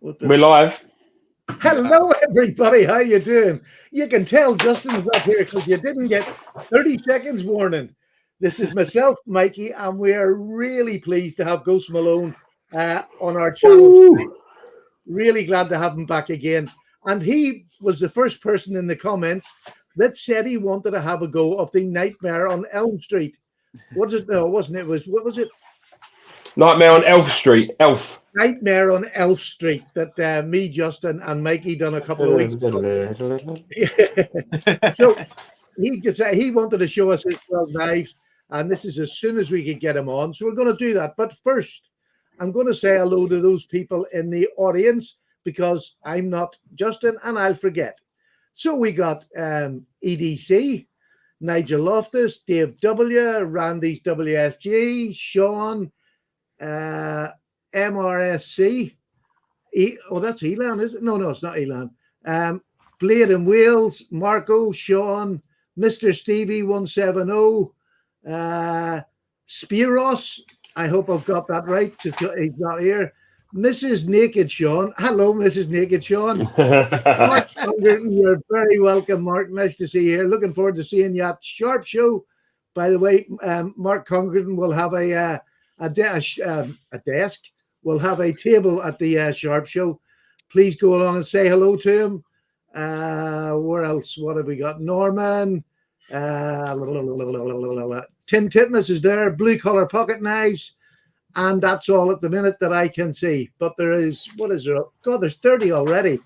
We're live. Hello, everybody. How you doing? You can tell Justin's up here because you didn't get 30 seconds warning. This is myself, Mikey, and we are really pleased to have Ghost Malone on our channel tonight. Really glad to have him back again. And he was the first person in the comments that said he wanted to have a go of the Nightmare on Elm Street. What is it? No, it wasn't. It was, what was it? Nightmare on Elf Street. Elf. Nightmare on Elf Street that me, Justin, and Mikey done a couple of weeks ago. So he wanted to show us his 12 knives, and this is as soon as we could get him on. So we're going to do that. But first, I'm going to say hello to those people in the audience because I'm not Justin and I'll forget. So we got EDC, Nigel Loftus, Dave W, Randy's WSG, Sean, MRSC. That's Elan, is it? No, it's not Elan. Blade and Wheels, Marco, Sean, Mr. Stevie 170, Spiros. I hope I've got that right because he's not here. Mrs. Naked Sean. Hello, Mrs. Naked Sean. Mark, you're very welcome, Mark. Nice to see you here. Looking forward to seeing you at Sharp Show. By the way, Mark Congredon will have a desk. We'll have a table at the Sharp Show. Please go along and say hello to him. Where else? What have we got? Norman. Tim Titmus is there. Blue collar pocket knives. And that's all at the minute that I can see. But there is, what is there? God, there's 30 already.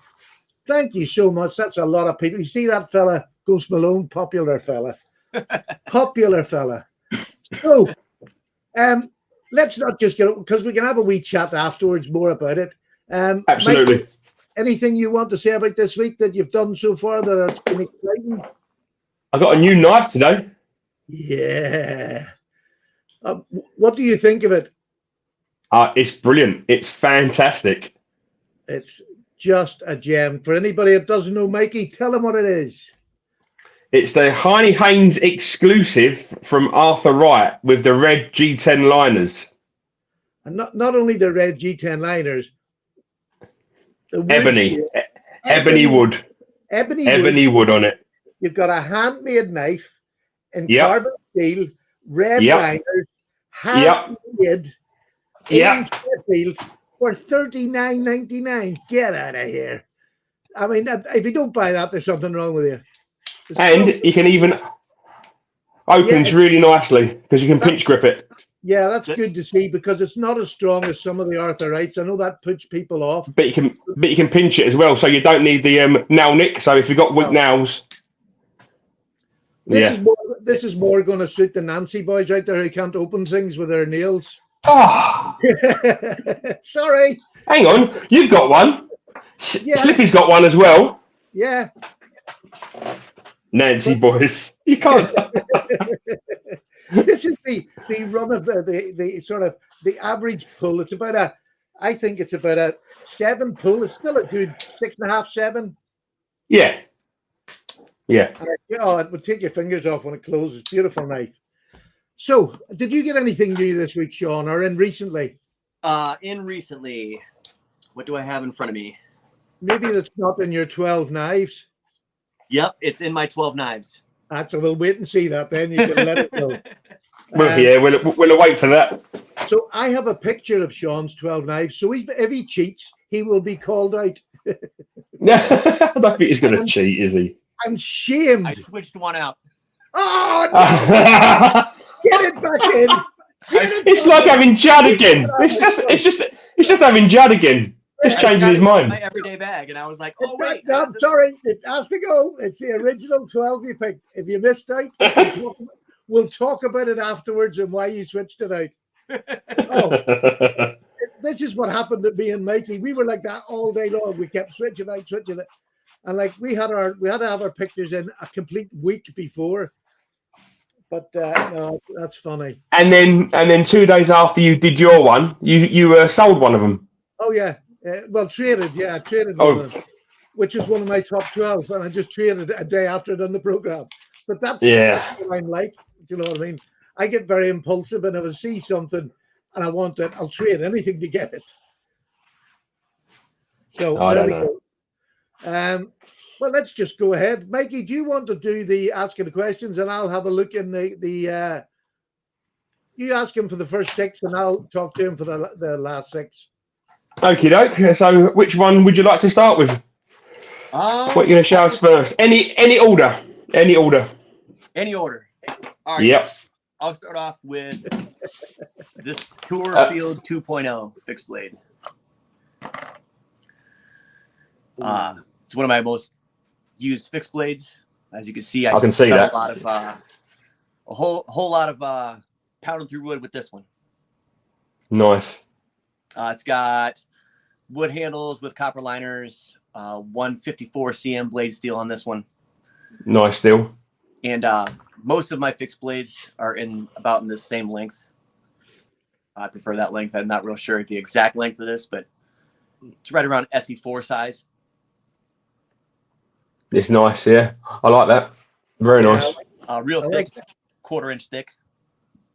Thank you so much. That's a lot of people. You see that fella, Ghost Malone, popular fella. Popular fella. So, let's not just get it, because we can have a wee chat afterwards more about it. Absolutely. Mike, anything you want to say about this week that you've done so far that has been exciting? I got a new knife today. Yeah. What do you think of it? It's brilliant. It's fantastic. It's just a gem. For anybody that doesn't know, Mikey, tell them what it is. It's the Heine Haynes exclusive from Arthur Wright with the red G10 liners. And not only the red G10 liners, the ebony wood on it. You've got a handmade knife in carbon steel, red liners, handmade in Sheffield for $39.99. Get out of here! I mean, if you don't buy that, there's something wrong with you. And you can even opens really nicely because you can pinch grip it. Yeah, that's good to see because it's not as strong as some of the Arthur Wrights. I know that puts people off. But you can pinch it as well, so you don't need the nail nick. So if you've got weak nails, this is more going to suit the Nancy boys out there who can't open things with their nails. Oh, sorry. Hang on, you've got one. Slippy's got one as well. Yeah. Nancy boys, you can't. This is the run of the sort of the average pull. It's about I think it's about a 7 pull. It's still a good 6.5, 7. Yeah. It would take your fingers off when it closes. Beautiful knife. So, did you get anything new this week, Sean, or in recently? Recently, what do I have in front of me? Maybe that's not in your 12 knives. Yep, it's in my 12 knives. So we'll wait and see that then. You can let it go. We'll wait for that. So I have a picture of Sean's 12 knives. So if he cheats, he will be called out. I don't think he's going to cheat, is he? I'm shamed. I switched one out. Oh, no. Get it back in. It's like having Judd again. It's just having Judd again. Just changing his mind. My everyday bag, and I was like, "Oh wait, no, I'm sorry, it has to go. It's the original 12 you picked. If you missed out, we'll talk about it afterwards and why you switched it out." This is what happened to me and Mikey. We were like that all day long. We kept switching it, and like we had to have our pictures in a complete week before. But no, that's funny. And then 2 days after you did your one, you sold one of them. Oh yeah. Traded. Yeah, I traded one, which is one of my top 12, and I just traded a day after I'd done the program. But that's what I'm like. Do you know what I mean? I get very impulsive, and if I see something and I want it, I'll trade anything to get it. So I there don't we know. go. Well, let's just go ahead. Mikey, do you want to do the asking the questions, and I'll have a look in the you ask him for the first 6, and I'll talk to him for the last 6. Okie doke. So, which one would you like to start with? What are you going to show us first? Any order. Any order. Any order. All right. Yep. I'll start off with this Tour Field 2.0 fixed blade. It's one of my most used fixed blades. As you can see, I can see that. A lot of a whole lot of pounding through wood with this one. Nice. It's got wood handles with copper liners, 154 cm blade steel on this one. Nice steel. And most of my fixed blades are about in this same length. I prefer that length. I'm not real sure the exact length of this, but it's right around SE4 size. It's nice, yeah. I like that. Very nice. Real thick, 1/4 inch thick.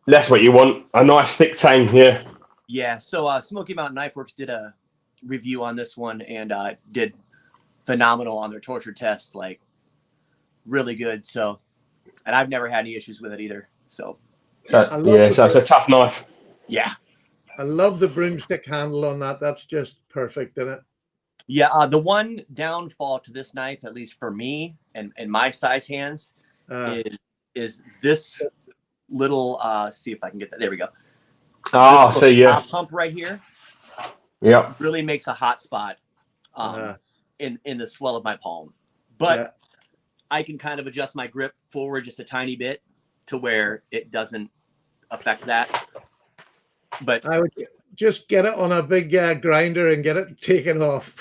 That's what you want. A nice thick tang, yeah. Yeah, so Smoky Mountain Knife Works did a review on this one and did phenomenal on their torture tests, like really good. So, and I've never had any issues with it either. So it's a tough knife. Yeah. I love the broomstick handle on that. That's just perfect, isn't it? Yeah, the one downfall to this knife, at least for me and my size hands, is this little. See if I can get that. There we go. Oh, so yeah. Pump right here. Yep. Really makes a hot spot in the swell of my palm, but I can kind of adjust my grip forward just a tiny bit to where it doesn't affect that. But I would just get it on a big grinder and get it taken off.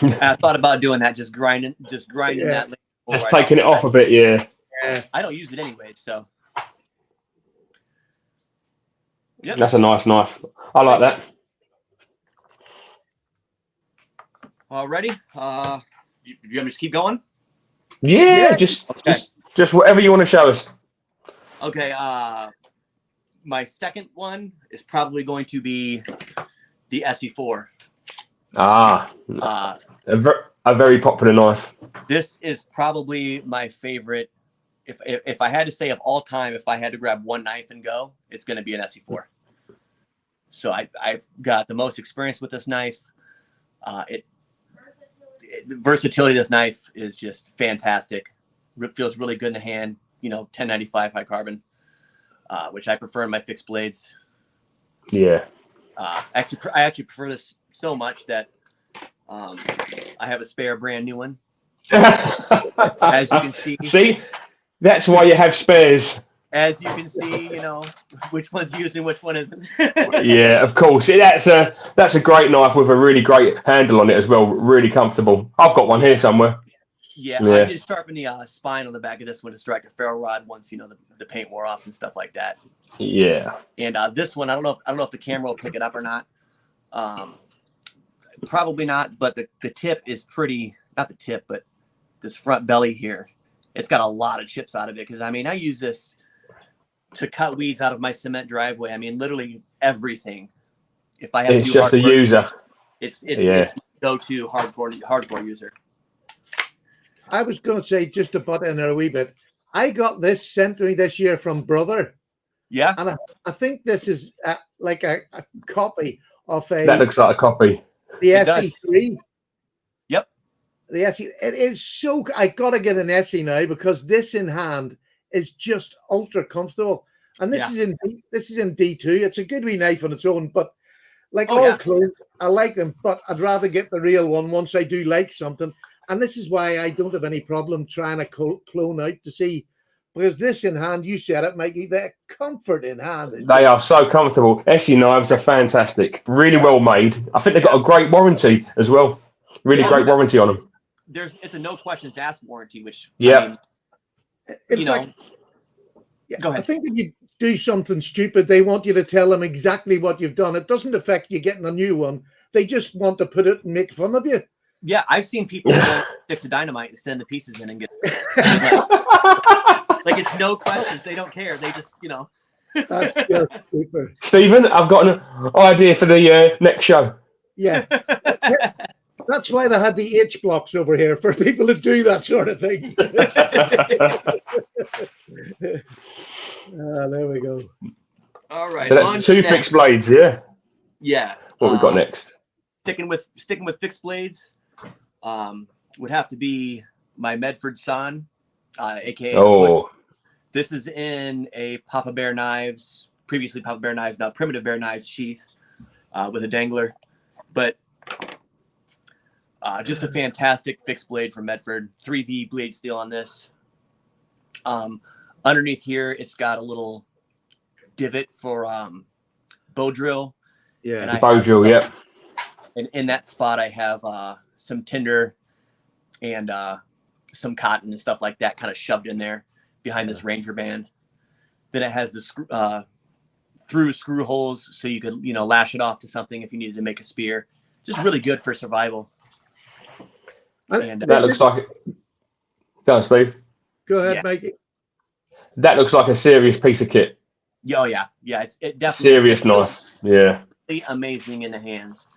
I thought about doing that, just grinding that. Just taking it off a bit, yeah. I don't use it anyway, so. Yep. That's a nice knife. I like that. Ready? You want me to just keep going? Yeah. Just whatever you want to show us. Okay. My second one is probably going to be the SE4. A very popular knife. This is probably my favorite. If I had to say of all time, if I had to grab one knife and go, it's going to be an SE4. So I've got the most experience with this knife. Versatility of this knife is just fantastic. It feels really good in the hand. 1095 high carbon, which I prefer in my fixed blades. Yeah. I actually prefer this so much that I have a spare brand new one. As you can see. See, that's why you have spares. As you can see, which one's used and which one isn't. Yeah, of course. That's a great knife with a really great handle on it as well. Really comfortable. I've got one here somewhere. Yeah. I just sharpened the spine on the back of this one to strike a ferro rod once the paint wore off and stuff like that. Yeah. And this one, I don't know if the camera will pick it up or not. Probably not, but the tip is pretty. Not the tip, but this front belly here. It's got a lot of chips out of it because I use this to cut weeds out of my cement driveway. Literally everything. If I have it's to do just a user. It's my go-to hardcore user. I was going to say, just to butt in there a wee bit, I got this sent to me this year from Brother. Yeah. And I think this is like a copy of That looks like a copy. The SE3. Yep. The SE. It is so. I got to get an SE now because this in hand is just ultra comfortable. And this is in D2. It's a good wee knife on its own, but like clothes, I like them, but I'd rather get the real one once I do like something. And this is why I don't have any problem trying to clone out to see, because this in hand, you said it, Mikey, the comfort in hand. They are so comfortable. SE knives are fantastic. Really well made. I think they've got a great warranty as well. Really great warranty on them. It's a no questions asked warranty, which in fact, go ahead. I think if you do something stupid, they want you to tell them exactly what you've done. It doesn't affect you getting a new one. They just want to put it and make fun of you. Yeah, I've seen people fix a dynamite and send the pieces in and get like it's no questions. They don't care. They just, That's just super. Stephen, I've got an idea for the next show. Yeah. That That's why they had the H blocks over here for people to do that sort of thing. There we go. All right. So that's two fixed blades, yeah. Yeah. What we got next? Sticking with fixed blades, would have to be my Medford San, aka. Oh. This is in a Papa Bear Knives, previously Papa Bear Knives, now Primitive Bear Knives sheath with a dangler, but just a fantastic fixed blade from Medford. 3V blade steel on this. Underneath here, it's got a little divot for bow drill. Yeah, and bow drill. Yep. And in that spot, I have some tinder and some cotton and stuff like that, kind of shoved in there behind this Ranger band. Then it has the through screw holes, so you could lash it off to something if you needed to make a spear. Just really good for survival. And that looks like it. Go on, Steve. Go ahead, Mikey. That looks like a serious piece of kit. Oh yeah, it definitely serious knife. Yeah, amazing in the hands.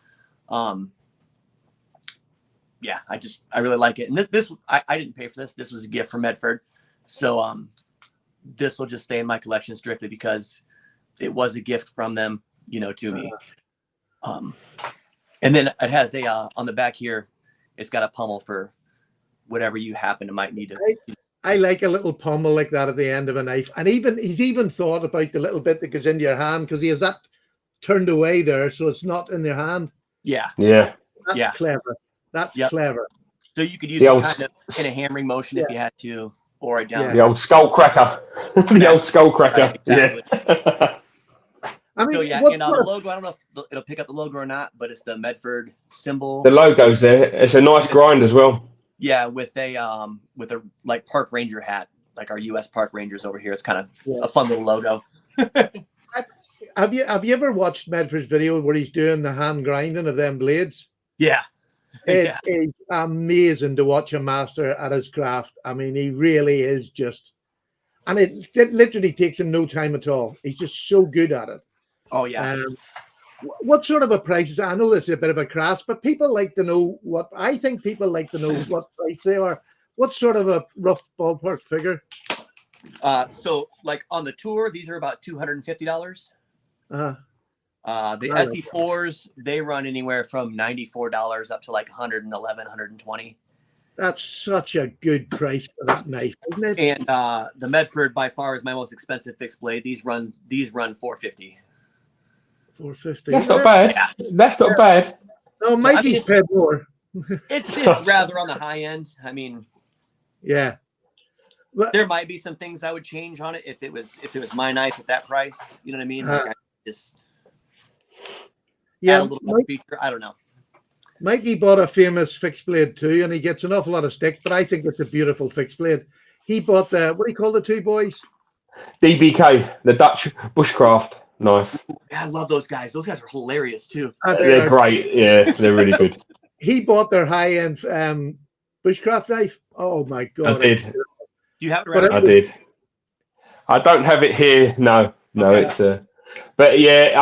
Yeah, I really like it. And this I didn't pay for this. This was a gift from Medford, so this will just stay in my collection strictly because it was a gift from them, to me. And then it has a on the back here, it's got a pommel for whatever you happen to might need to. I like a little pommel like that at the end of a knife, and he's even thought about the little bit that goes into your hand because he has that turned away there, so it's not in your hand. Yeah. That's clever. That's clever. So you could use it kind of in a hammering motion if you had to, or a down. The old skull cracker. The old skull cracker. Right, exactly. Yeah. I mean, so and the logo, I don't know if it'll pick up the logo or not, but it's the Medford symbol. The logo's there. It's a nice grind as well. Yeah, with a like park ranger hat, like our U.S. park rangers over here. It's kind of a fun little logo. Have you ever watched Medford's video where he's doing the hand grinding of them blades? Yeah. It is amazing to watch a master at his craft. I mean, he really is just, and it literally takes him no time at all. He's just so good at it. Oh yeah. What sort of a price is? I know this is a bit of a crass, but people like to know what I think. People like to know what price they are. What sort of a rough ballpark figure? So like on the tour, these are about $250. The SE4s, they run anywhere from $94 up to like $111, $120. That's such a good price for that knife, isn't it? And the Medford by far is my most expensive fixed blade. These run $450. $450. That's not bad. Yeah. That's not bad. No, Mikey's paid more. It's rather on the high end. I mean, yeah. Well, there might be some things I would change on it if it was my knife at that price. You know what I mean? Like I just add a little more feature. I don't know. Mikey bought a famous fixed blade too, and he gets an awful lot of stick, but I think it's a beautiful fixed blade. He bought the, what do you call the two boys? DBK, the Dutch bushcraft knife. Yeah, I love those guys. Those guys are hilarious too. They're great. Yeah, they're really good. He bought their high-end bushcraft knife. Oh my God. I did. Do you have it around? I did. I don't have it here. No, okay. It's but yeah,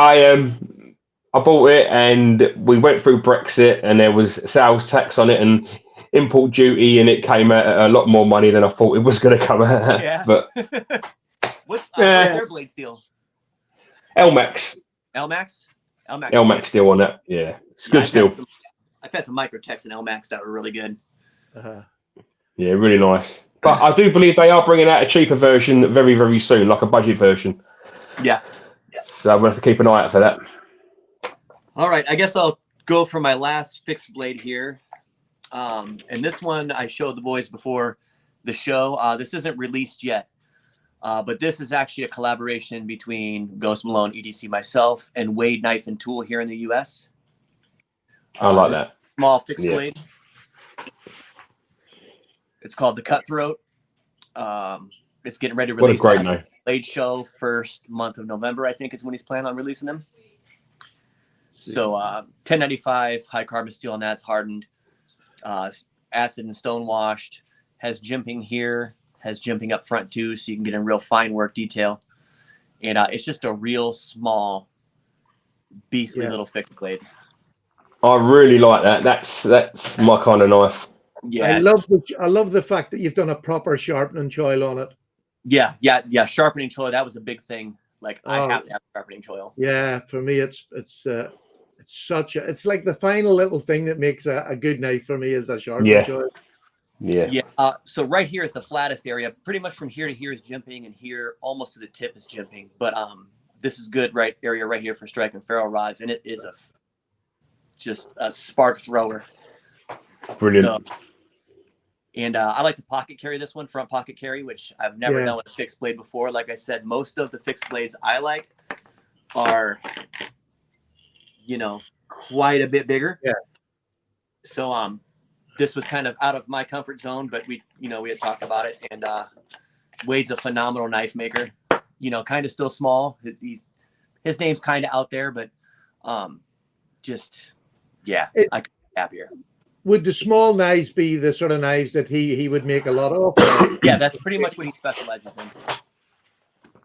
I bought it and we went through Brexit and there was sales tax on it and import duty and it came out at a lot more money than I thought it was going to come out. Yeah. But what's their blade steel? Elmax. Elmax steel on that. Yeah, it's good steel. I've had some Microtechs and Elmax that were really good. Yeah, really nice. But I do believe they are bringing out a cheaper version very, very soon, like a budget version. Yeah. So we'll have to keep an eye out for that. All right, I guess I'll go for my last fixed blade here. And this one I showed the boys before the show. This isn't released yet, but this is actually a collaboration between Ghost Malone, EDC, myself, and Wade Knife and Tool here in the U.S. I like that. Small fixed blade. It's called the Cutthroat. It's getting ready to release. What a great name. Blade show first month of November, I think, is when he's planning on releasing them. So 1095 high carbon steel on that's hardened, acid and stone washed, has jimping here, has jimping up front too, so you can get in real fine work detail. And it's just a real small, beastly little fixed blade. I really like that. That's my kind of knife. Yeah, I love the fact that you've done a proper sharpening choil on it. Yeah. Sharpening choil, that was a big thing. Like I have to have sharpening choil. Yeah, for me, it's like the final little thing that makes a good knife for me is that sharpening choil. Yeah. So right here is the flattest area. Pretty much from here to here is jimping, and here almost to the tip is jimping. But this is good area right here for striking ferro rods, and it is just a spark thrower. Brilliant. And I like to pocket carry this one, front pocket carry, which I've never done with a fixed blade before. Like I said, most of the fixed blades I like are, quite a bit bigger. Yeah. So this was kind of out of my comfort zone, but we had talked about it. And Wade's a phenomenal knife maker. Kind of still small. His name's kind of out there, but I couldn't be happier. Would the small knives be the sort of knives that he would make a lot of? Yeah, that's pretty much what he specializes in.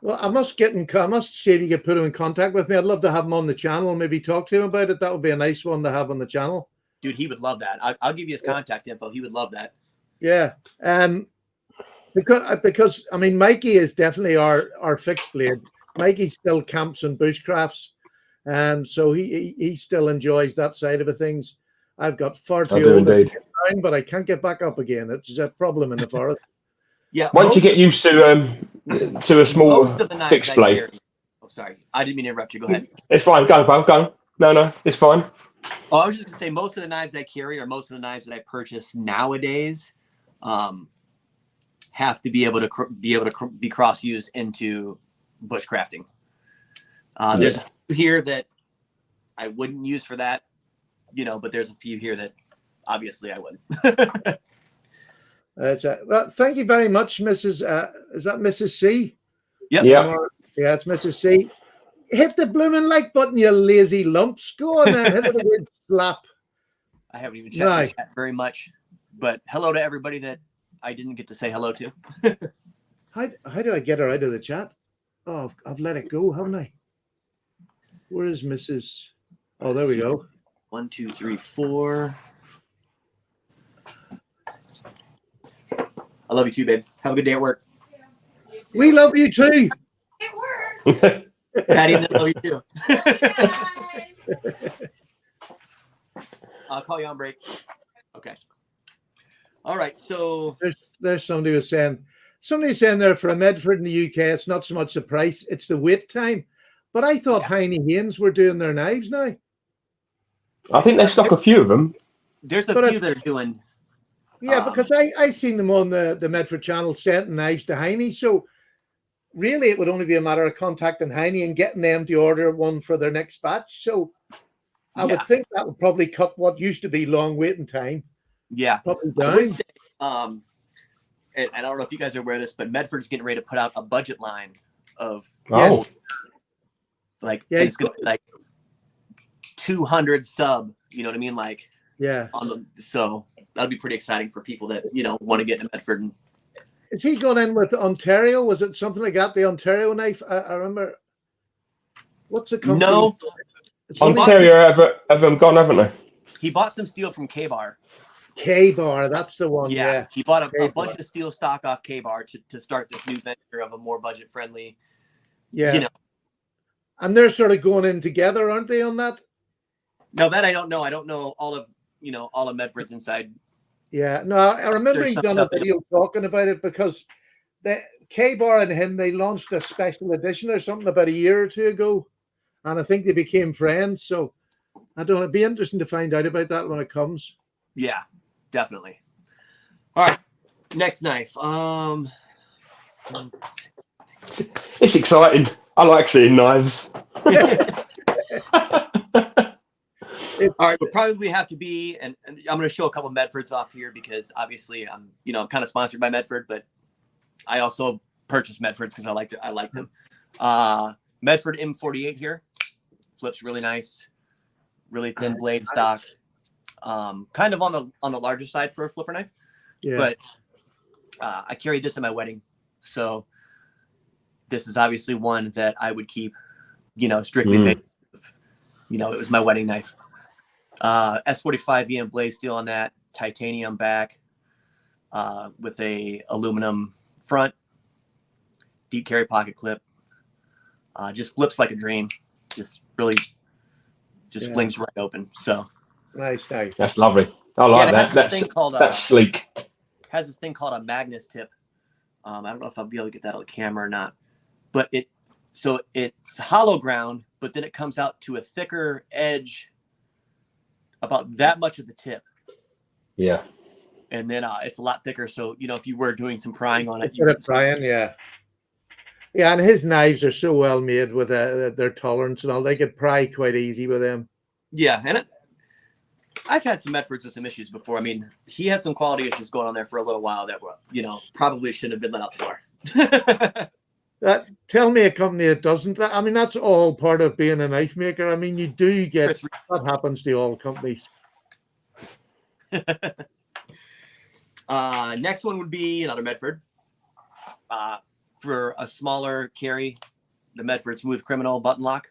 Well, I must see if you could put him in contact with me. I'd love to have him on the channel, maybe talk to him about it. That would be a nice one to have on the channel. Dude, he would love that. I'll give you his contact info. He would love that. Yeah. Because I mean, Mikey is definitely our fixed blade. Mikey still camps and bushcrafts, and so he still enjoys that side of things. I've got far too old to get down, but I can't get back up again. It's a problem in the forest. Yeah. Once you get used to a small fixed blade. Oh, sorry. I didn't mean to interrupt you. Go ahead. It's fine. Go. No, it's fine. Oh, I was just gonna say most of the knives I carry or most of the knives that I purchase nowadays have to be able to be cross used into bushcrafting. There's a few here that I wouldn't use for that, but there's a few here that obviously I would. Well, thank you very much, Mrs. Is that Mrs. C? Yep. Yeah. Yeah, it's Mrs. C. Hit the blooming like button, you lazy lumps. Go on then, hit it a good slap. I haven't even checked the chat very much, but hello to everybody that I didn't get to say hello to. How do I get her out of the chat? Oh, I've let it go, haven't I? Where is Mrs. Oh, there we go. 1, 2, 3, 4. I love you too, babe. Have a good day at work. We love you too. At work. Patty, I love you too. I'll call you on break. Okay. All right. So there's somebody was saying there for a Medford in the UK, it's not so much the price, it's the wait time. But I thought Heine Haynes were doing their knives now. I think they stock a few of them. There's a few that are doing. Yeah, because I seen them on the Medford channel sending knives to Heine. So really, it would only be a matter of contacting Heine and getting them to order one for their next batch. So I would think that would probably cut what used to be long waiting time. Yeah. Probably down. I would say, and I don't know if you guys are aware of this, but Medford's getting ready to put out a budget line of it's going to be like 200 sub, you know what I mean? Like, so that'll be pretty exciting for people that, want to get into Medford. Is he going in with Ontario? Was it something like that? The Ontario knife? I remember. What's the company? No. Ontario have them gone, haven't they? He bought some steel from K-Bar. K-Bar, that's the one. Yeah. He bought a bunch of steel stock off K-Bar to start this new venture of a more budget friendly. Yeah. And they're sort of going in together, aren't they, on that? No, that I don't know. I don't know all of Medford's inside. Yeah. No, I remember he done a video talking about it because the K-Bar and him, they launched a special edition or something about a year or two ago. And I think they became friends. So I don't know. It'd be interesting to find out about that when it comes. Yeah, definitely. All right. Next knife. It's exciting. I like seeing knives. All right, but probably have to be, and I'm going to show a couple of Medfords off here because obviously I'm kind of sponsored by Medford, but I also purchased Medfords because I like them. Medford M48 here, flips really nice, really thin blade stock, kind of on the larger side for a flipper knife. Yeah. But I carried this in my wedding, so this is obviously one that I would keep, strictly. It was my wedding knife. S45 VN blade steel on that, titanium back with a aluminum front, deep carry pocket clip. Just flips like a dream. Just really flings right open. So nice. That's lovely. I like that. That's sleek. Has this thing called a Magnus tip. I don't know if I'll be able to get that on the camera or not, but it's hollow ground, but then it comes out to a thicker edge, about that much of the tip. Yeah. And then it's a lot thicker. So, if you were doing some prying on it, yeah. Yeah, and his knives are so well made with their tolerance and all. They could pry quite easy with them. Yeah, and I've had some Medfords with some issues before. I mean, he had some quality issues going on there for a little while that were, probably shouldn't have been let out the door. Tell me a company that doesn't. I mean, that's all part of being a knife maker. I mean, you do get that happens to all companies. Next one would be another Medford. For a smaller carry, the Medford Smooth Criminal button lock,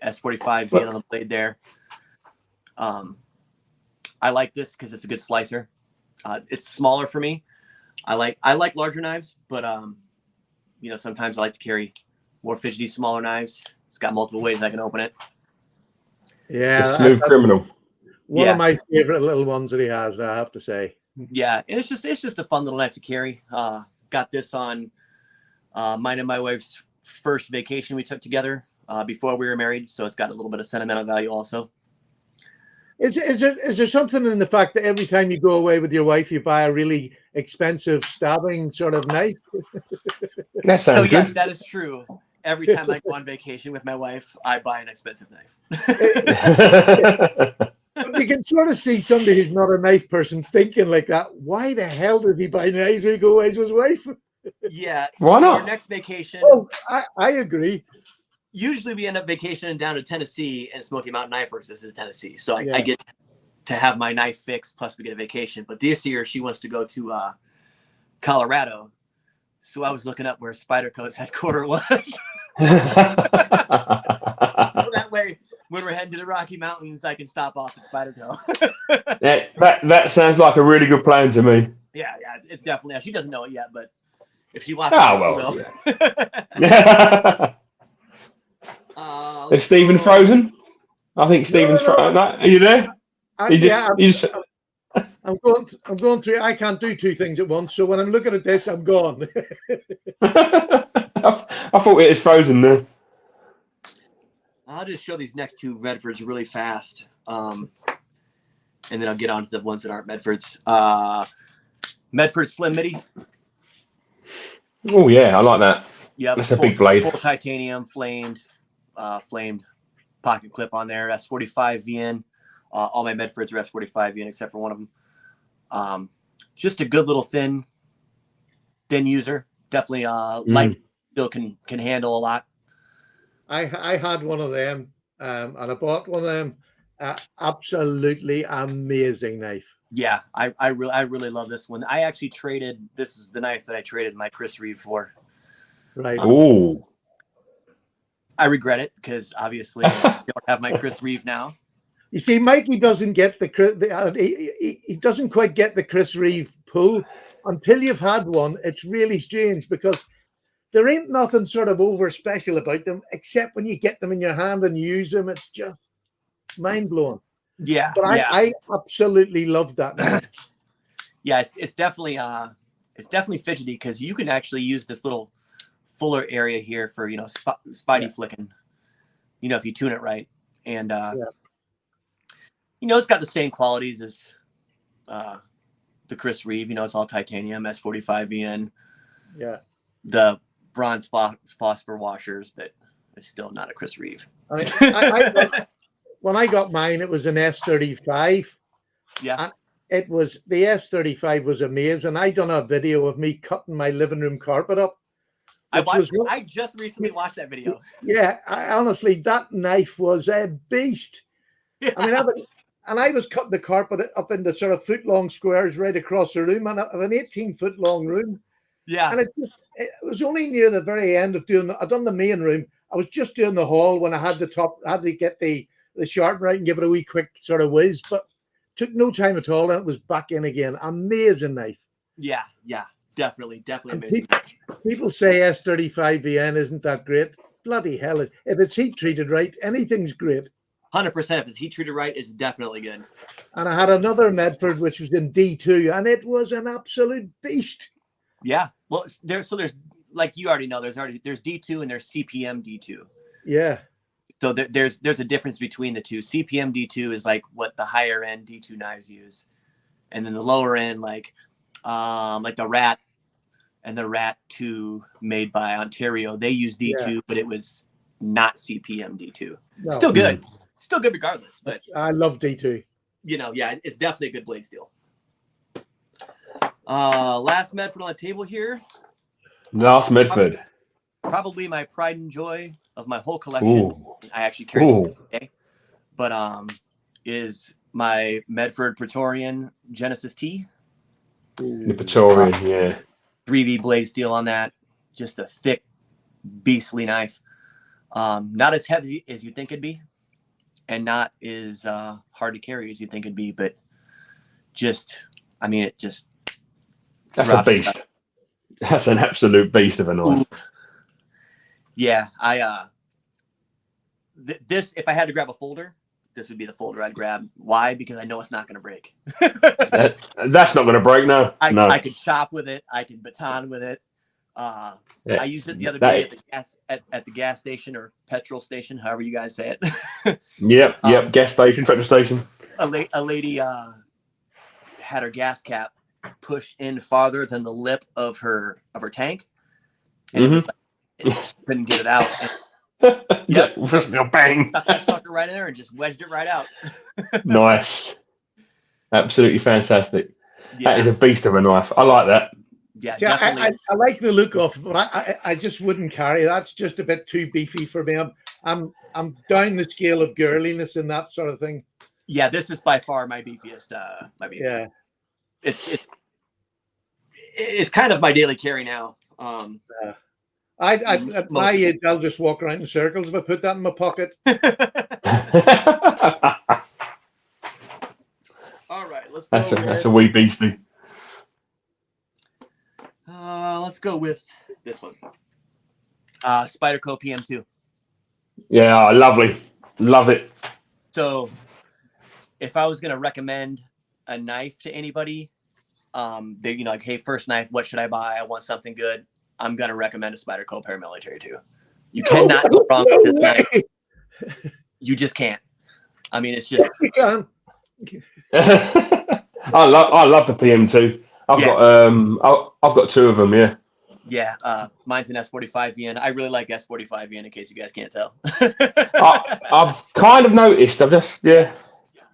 S45 being on the blade there. I like this because it's a good slicer. It's smaller for me. I like larger knives, but sometimes I like to carry more fidgety, smaller knives. It's got multiple ways I can open it. Yeah, the Smooth Criminal. One of my favorite little ones that he has, I have to say. Yeah, and it's just a fun little knife to carry. Got this on mine and my wife's first vacation we took together before we were married, so it's got a little bit of sentimental value also. Is there something in the fact that every time you go away with your wife, you buy a really expensive stabbing sort of knife? That sounds good. Yes, that is true. Every time I go on vacation with my wife, I buy an expensive knife. You can sort of see somebody who's not a knife person thinking like that. Why the hell does he buy knives when he goes away with his wife? Yeah. Why not? Our next vacation. Oh, I agree. Usually we end up vacationing down to Tennessee, and Smoky Mountain Knife Works. This is Tennessee. So I get to have my knife fixed, plus we get a vacation. But this year she wants to go to Colorado. So I was looking up where Spyderco's headquarters was. So that way, when we're heading to the Rocky Mountains, I can stop off at Spyderco. that sounds like a really good plan to me. Yeah, it's definitely. She doesn't know it yet, but if she watches, Is Stephen frozen? I think Stephen's frozen. Are you there? I'm going through. I can't do two things at once. So when I'm looking at this, I'm gone. I thought it had frozen there. I'll just show these next two Medfords really fast, and then I'll get on to the ones that aren't Medfords. Medford Slim Midi. Oh yeah, I like that. Yep, that's a big blade. Full titanium flamed pocket clip on there. S45 VN. All my Medfords are S45 VN except for one of them. Just a good little thin user. Definitely light. Still can handle a lot. I had one of them, and I bought one of them. Absolutely amazing knife. Yeah, I really love this one. I actually traded. This is the knife that I traded my Chris Reeve for. Right. Oh. I regret it because obviously I don't have my Chris Reeve now. You see, Mikey doesn't get he doesn't quite get the Chris Reeve pull until you've had one. It's really strange because there ain't nothing sort of over special about them, except when you get them in your hand and use them, it's just mind blowing. Yeah, but I absolutely love that knife. Yeah, it's definitely fidgety because you can actually use this little fuller area here for spidey flicking. If you tune it right, and it's got the same qualities as the Chris Reeve. It's all titanium, S45 VN. Yeah. The bronze phosphor washers, but it's still not a Chris Reeve. When I got mine, it was an S35. Yeah. And it was the S35 was amazing. I done a video of me cutting my living room carpet up. I just recently watched that video. Yeah, honestly, that knife was a beast. Yeah. I mean, I was cutting the carpet up into sort of foot-long squares right across the room, and I have an 18-foot-long room. Yeah. And it was only near the very end of I'd done the main room. I was just doing the hall when I had to get the the sharpener out and give it a wee quick sort of whiz, but took no time at all, and it was back in again. Amazing knife. Yeah, definitely And amazing. people say S35VN isn't that great. Bloody hell! If it's heat treated right, anything's great. 100%. If it's heat treated right, it's definitely good. And I had another Medford which was in D2, and it was an absolute beast. Yeah. Well, there's like you already know, there's D2 and there's CPM D2. Yeah. So there's a difference between the two. CPM D2 is like what the higher end D2 knives use, and then the lower end like the Rat and the Rat 2 made by Ontario, they use D2, but it was not CPM D2. No. Still good. Still good regardless. But I love D2. You know, yeah, it's definitely a good blade steel. Last Medford on the table here. Last Medford. Probably my pride and joy of my whole collection. Ooh. I actually carry this today. But is my Medford Praetorian Genesis T. The Praetorian, yeah. 3V blade steel on that. Just a thick, beastly knife. Not as heavy as you think it'd be, and not as hard to carry as you think it'd be, but just, I mean, it just. That's a beast. That's an absolute beast of a knife. Ooh. Yeah, this, if I had to grab a folder, this would be the folder I'd grab. Why? Because I know it's not going to break. That's not going to break, no. I could chop with it. I could baton with it. I used it the other day at the gas station or petrol station, however you guys say it. Yep. Gas station, petrol station. A lady had her gas cap pushed in farther than the lip of her tank, and it was like, it couldn't get it out. And, bang! Stuck that sucker right in there and just wedged it right out. Nice, absolutely fantastic. Yeah. That is a beast of a knife. I like that. Yeah, See, definitely. I like the look of it, but I just wouldn't carry. That's just a bit too beefy for me. I'm down the scale of girliness and that sort of thing. Yeah, this is by far my beefiest. Yeah, it's kind of my daily carry now. at my age, I'll just walk around in circles if I put that in my pocket. All right, let's go. That's a wee beastie. Let's go with this one. Spyderco PM2. Yeah, lovely. Love it. So if I was going to recommend a knife to anybody, they, like, hey, first knife, what should I buy? I want something good. I'm going to recommend a Spyderco Paramilitary 2. You cannot go wrong with this knife. You just can't. I mean, it's just. You can. I love the PM2. I've got two of them. Yeah. Yeah, mine's an S45VN. I really like S45VN, in case you guys can't tell. I've kind of noticed.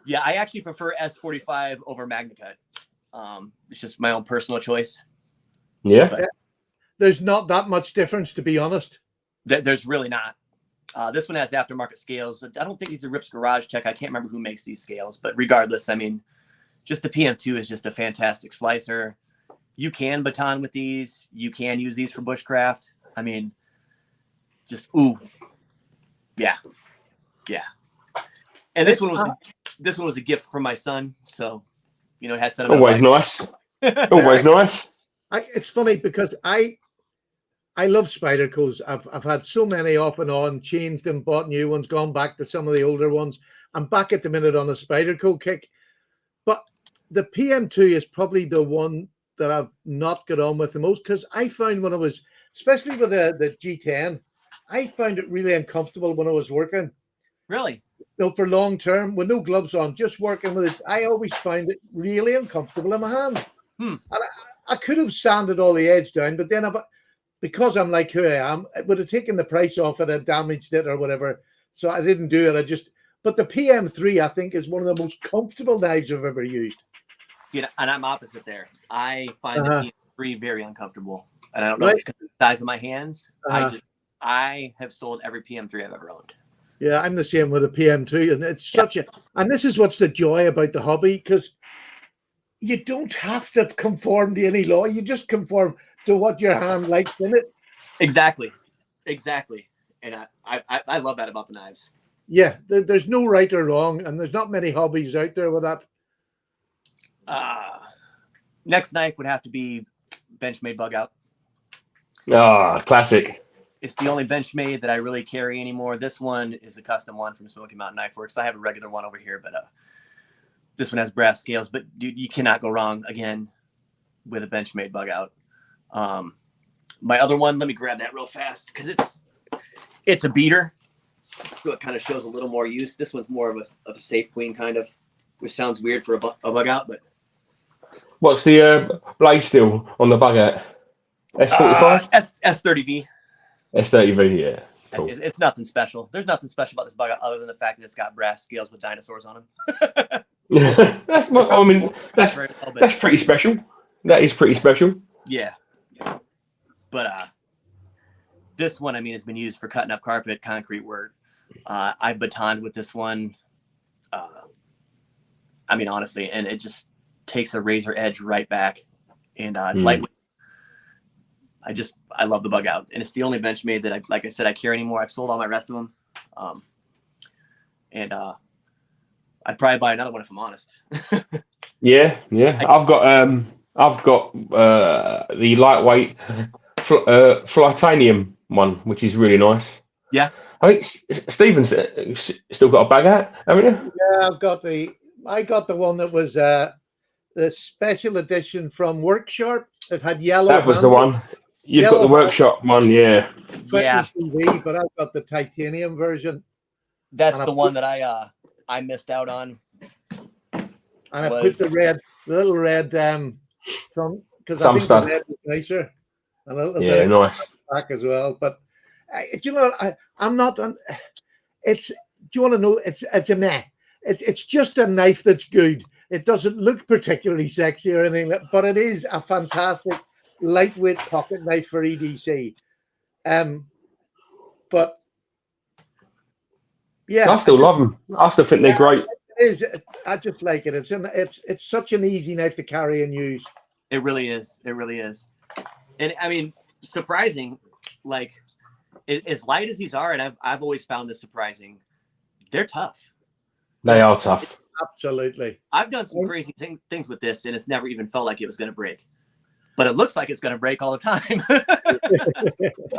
Yeah, I actually prefer S45 over MagnaCut. It's just my own personal choice. Yeah. But there's not that much difference, to be honest. There's really not. This one has aftermarket scales. I don't think these are Rip's Garage Tech. I can't remember who makes these scales, but regardless, I mean, just the PM2 is just a fantastic slicer. You can baton with these. You can use these for bushcraft. I mean, just yeah. And this one was a gift from my son, so it has sentimental always nice. Always nice. It's funny because I love Spydercos. I've had so many off and on, changed them, bought new ones, gone back to some of the older ones. I'm back at the minute on a Spyderco kick, but the PM2 is probably the one that I've not got on with the most, because I found when I was, especially with the G10, I found it really uncomfortable when I was working. Really? For long term, with no gloves on, just working with it, I always find it really uncomfortable in my hands. And I could have sanded all the edge down, but then because I'm like who I am, it would have taken the price off it and damaged it or whatever. So I didn't do it. But the PM3, I think, is one of the most comfortable knives I've ever used. And I'm opposite there. I find the PM3 very uncomfortable, and I don't know if it's because of the size of my hands. I have sold every PM3 I've ever owned. Yeah, I'm the same with the PM2, and it's and this is what's the joy about the hobby, because you don't have to conform to any law. You just conform to what your hand likes in it. Exactly. And I love that about the knives. Yeah, there's no right or wrong, and there's not many hobbies out there with that. Next knife would have to be Benchmade Bug Out. Classic. It's the only Benchmade that I really carry anymore. This one is a custom one from Smoky Mountain Knife Works. I have a regular one over here, but this one has brass scales. But dude, you cannot go wrong again with a Benchmade Bug Out. My other one, let me grab that real fast because it's a beater, so it kind of shows a little more use. This one's more of a safe queen kind of, which sounds weird for a Bug Out, but. What's the blade steel on the Bug Out? S45? S30V. S30V, yeah. Cool. It's nothing special. There's nothing special about this Bug Out other than the fact that it's got brass scales with dinosaurs on them. That's pretty special. That is pretty special. Yeah. But this one, I mean, has been used for cutting up carpet, concrete work. I batoned with this one. I mean, honestly, and it just takes a razor edge right back, and it's lightweight. I love the Bug Out, and it's the only Benchmade that like I said, I carry anymore. I've sold all my rest of them, and I'd probably buy another one if I'm honest. Yeah. I've got the lightweight Flitanium one, which is really nice. Yeah, I think Stephen's still got a Bug Out, haven't you? Yeah, I got the one that was the special edition from Workshop. It had yellow. That was the one. You've got the Workshop one, yeah. Yeah. CV, but I've got the titanium version. That's the one that I missed out on. And I put the little red from, because I think the red was nicer, and a little bit nice back as well. But do you know, I'm not on. It's. Do you want to know? It's a meh. It's just a knife that's good. It doesn't look particularly sexy or anything, but it is a fantastic lightweight pocket knife for EDC. But yeah, I still love them. I still think they're great. It is. I just like it. It's such an easy knife to carry and use. It really is. It really is. And I mean, surprising, like as light as these are, and I've always found this surprising. They're tough. They are tough. Absolutely. I've done some crazy things with this, and it's never even felt like it was going to break. But it looks like it's going to break all the time.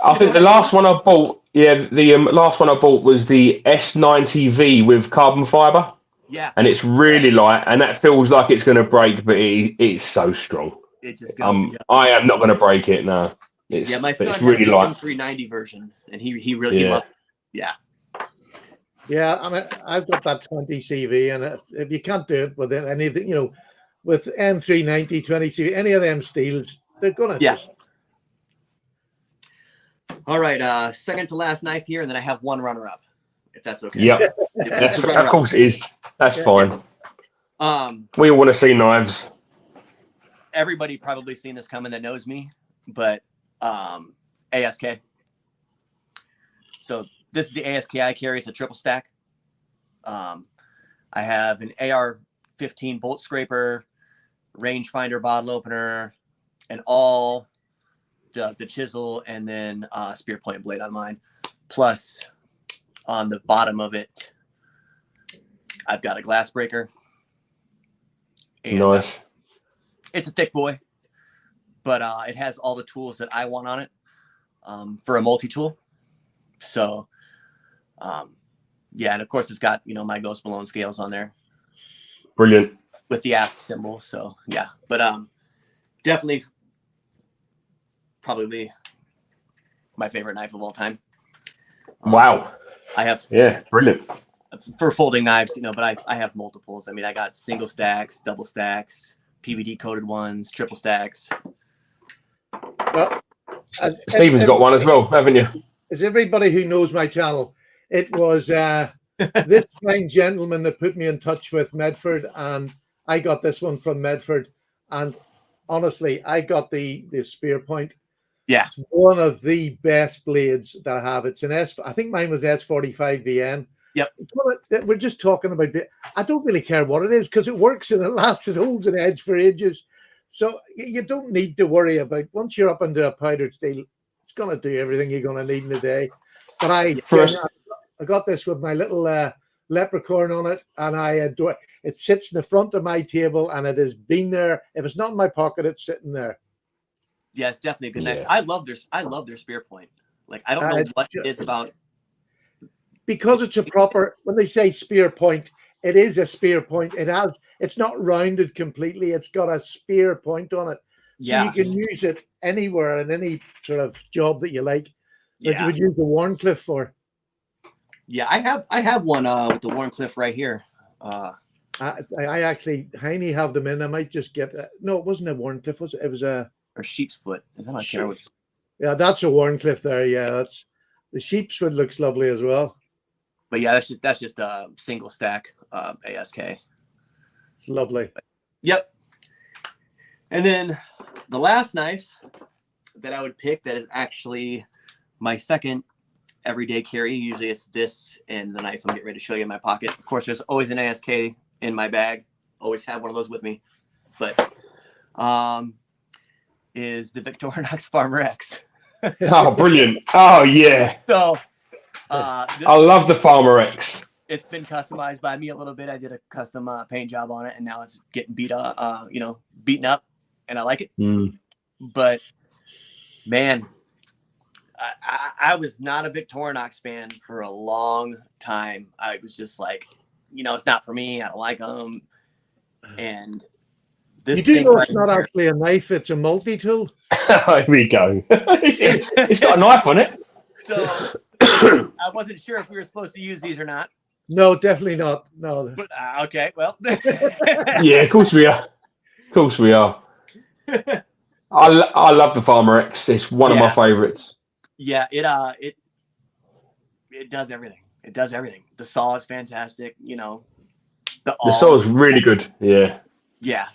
I think the last one I bought, the last one I bought was the S90V with carbon fiber. Yeah. And it's really light, and that feels like it's going to break, but it's so strong. It just goes. I am not going to break it, no. My son has really the light. 390 version, and he really loved it. Yeah. Yeah, I mean, I've got that 20 CV, and if you can't do it with anything, with M390, 20 CV, any of them steels, they're gonna. Yeah. All right, second to last knife here, and then I have one runner-up, if that's okay. Yeah, of course it is. That's fine. We all want to see knives. Everybody probably seen this coming that knows me, but ASK. So this is the ASK I carry. It's a triple stack. I have an AR-15 bolt scraper, rangefinder bottle opener, and all the chisel, and then spear point blade on mine. Plus, on the bottom of it, I've got a glass breaker. And, nice. It's a thick boy, but it has all the tools that I want on it for a multi-tool. So, and of course it's got, my Ghost Malone scales on there. Brilliant. With the ask symbol. So, yeah. But definitely probably my favorite knife of all time. Wow. I have. Yeah, brilliant. For folding knives, but I have multiples. I mean, I got single stacks, double stacks, PVD coated ones, triple stacks. Well, Stephen's got one as well, haven't you? As everybody who knows my channel, it was this fine gentleman that put me in touch with Medford, and I got this one from Medford. And honestly, I got the spear point. Yeah, it's one of the best blades that I have. It's an I think mine was S45 VN. Yep. We're just talking about it. I don't really care what it is because it works and it lasts. It holds an edge for ages. So you don't need to worry about, once you're up into a powdered steel, it's going to do everything you're going to need in a day. But I got this with my little leprechaun on it, and I adore it. It sits in the front of my table, and it has been there. If it's not in my pocket, it's sitting there. Yeah, it's definitely a good knife. Yeah. I love their spear point. Like, I don't know what it is about. Because it's a proper, when they say spear point, it is a spear point. It's not rounded completely. It's got a spear point on it. So Yeah. you can use it anywhere in any sort of job that you like. That you Yeah. would use the Warncliffe for. Yeah, I have one with the Warncliffe right here. I actually, Heine have them in. I might just get no, it wasn't a Warncliffe, was it? It was a or sheep's foot. I don't know. Yeah, that's a Warncliffe there. Yeah, that's the sheep's foot looks lovely as well. But yeah, that's just a single stack ASK. It's lovely. Yep. And then the last knife that I would pick that is actually my second everyday carry. Usually it's this and the knife I'm getting ready to show you in my pocket. Of course, there's always an ASK in my bag. Always have one of those with me. But is the Victorinox Farmer X. Oh, brilliant. Oh, yeah. So I love the Farmer X. it's been customized by me a little bit. I did a custom paint job on it, and now it's getting beaten up, and I like it. But man, I was not a Victorinox fan for a long time. I was just like, it's not for me. I don't like them. And this you do thing know right it's not here, actually a knife; it's a multi-tool. Here we go. It's got a knife on it. So I wasn't sure if we were supposed to use these or not. No, definitely not. No. But okay, well. Yeah, of course we are. Of course we are. I love the Farmer X. It's one of my favorites. Yeah, it does everything. It does everything. The saw is fantastic. The saw is really good. Yeah. Yeah.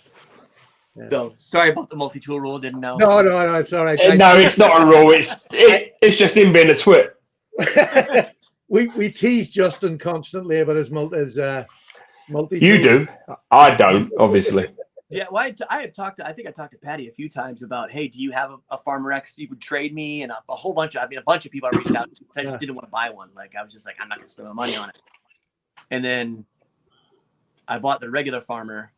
So sorry about the multi-tool rule. Didn't know. No, it's all right. No, it's not a rule. It's just him being a twit. we tease Justin constantly about his multi. You do. I don't, obviously. Yeah, well, I think I talked to Paddy a few times about, hey, do you have a Farmer X you would trade me? And a bunch of people I reached out to. I just didn't want to buy one. Like, I was just like, I'm not going to spend my money on it. And then I bought the regular Farmer,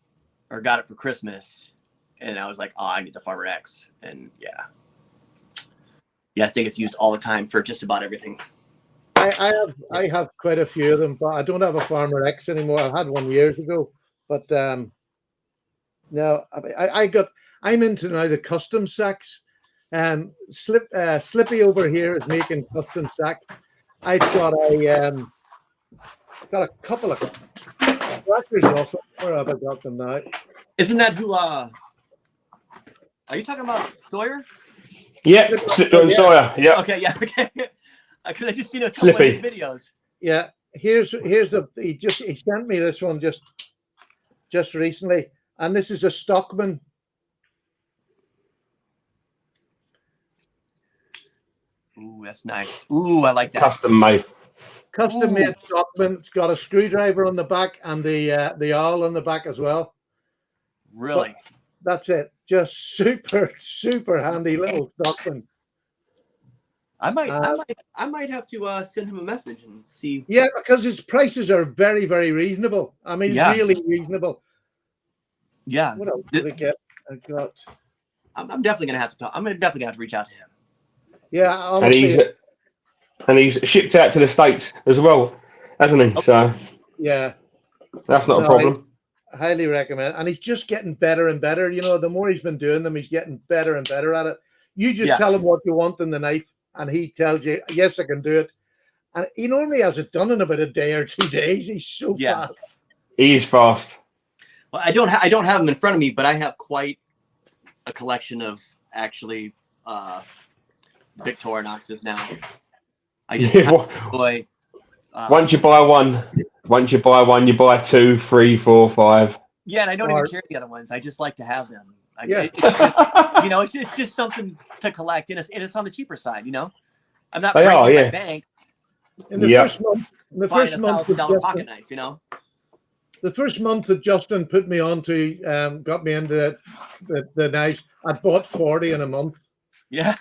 or got it for Christmas, and I was like, oh, I need the Farmer X. And yeah, I think it's used all the time for just about everything. I have quite a few of them, but I don't have a Farmer X anymore. I had one years ago, but no, I'm into now the custom sacks. Slippy over here is making custom sacks. I've got a couple of records off. Where have I got them now? Isn't that who? Are you talking about Sawyer? Yeah, Slipper and Sawyer. Yeah. Okay, yeah, okay. Because I just seen a couple of his videos. Yeah, he sent me this one just recently, and this is a Stockman. Ooh, that's nice. Ooh, I like that. Custom made Stockman. It's got a screwdriver on the back and the awl on the back as well. Really? But that's it. Just super handy little Stockman. I might have to send him a message and see. Yeah, because his prices are very, very reasonable. I mean, really reasonable. Yeah. What else did I get? I got. I'm definitely gonna have to talk. I'm definitely gonna have to reach out to him. Yeah, honestly, and he's shipped out to the States as well, hasn't he? Okay. So yeah, that's not a problem. I highly recommend, and he's just getting better and better. The more he's been doing them, he's getting better and better at it. You just tell him what you want in the knife, and he tells you, "Yes, I can do it." And he normally has it done in about a day or 2 days. He's so fast. He's fast. Well, I don't have them in front of me, but I have quite a collection of actually Victorinoxes now. I just enjoy. Once you buy one, you buy 2, 3, 4, 5. Yeah, and I don't even carry the other ones. I just like to have them. It's just something to collect, and it's on the cheaper side. I'm not breaking my bank. In the first month, buying $1,000 pocket knife. The first month that Justin put me onto, got me into the knives, I bought 40 in a month. Yeah.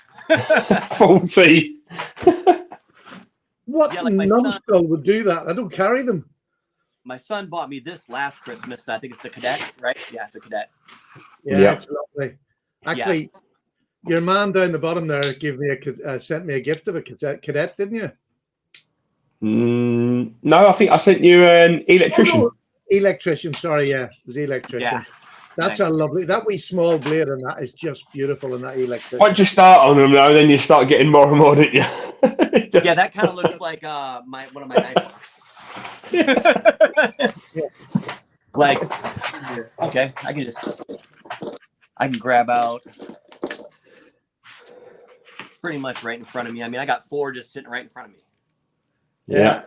40. What Yeah, like my numbskull would do that? I don't carry them. My son bought me this last Christmas. I think it's the Cadet, right? Yeah, the Cadet. Yeah, it's lovely. Actually, your man down the bottom there gave me sent me a gift of a Cadet, didn't you? No, I think I sent you an electrician. Oh, no. Electrician, sorry, yeah, it was electrician. Yeah. That's Nice. a lovely, that wee small blade and that is just beautiful in that electrician. Once you start on them though, then you start getting more and more, don't you? Yeah, that kind of looks like one of my knife boxes. Like, okay, I can grab out pretty much right in front of me. I mean, I got 4 just sitting right in front of me. Yeah.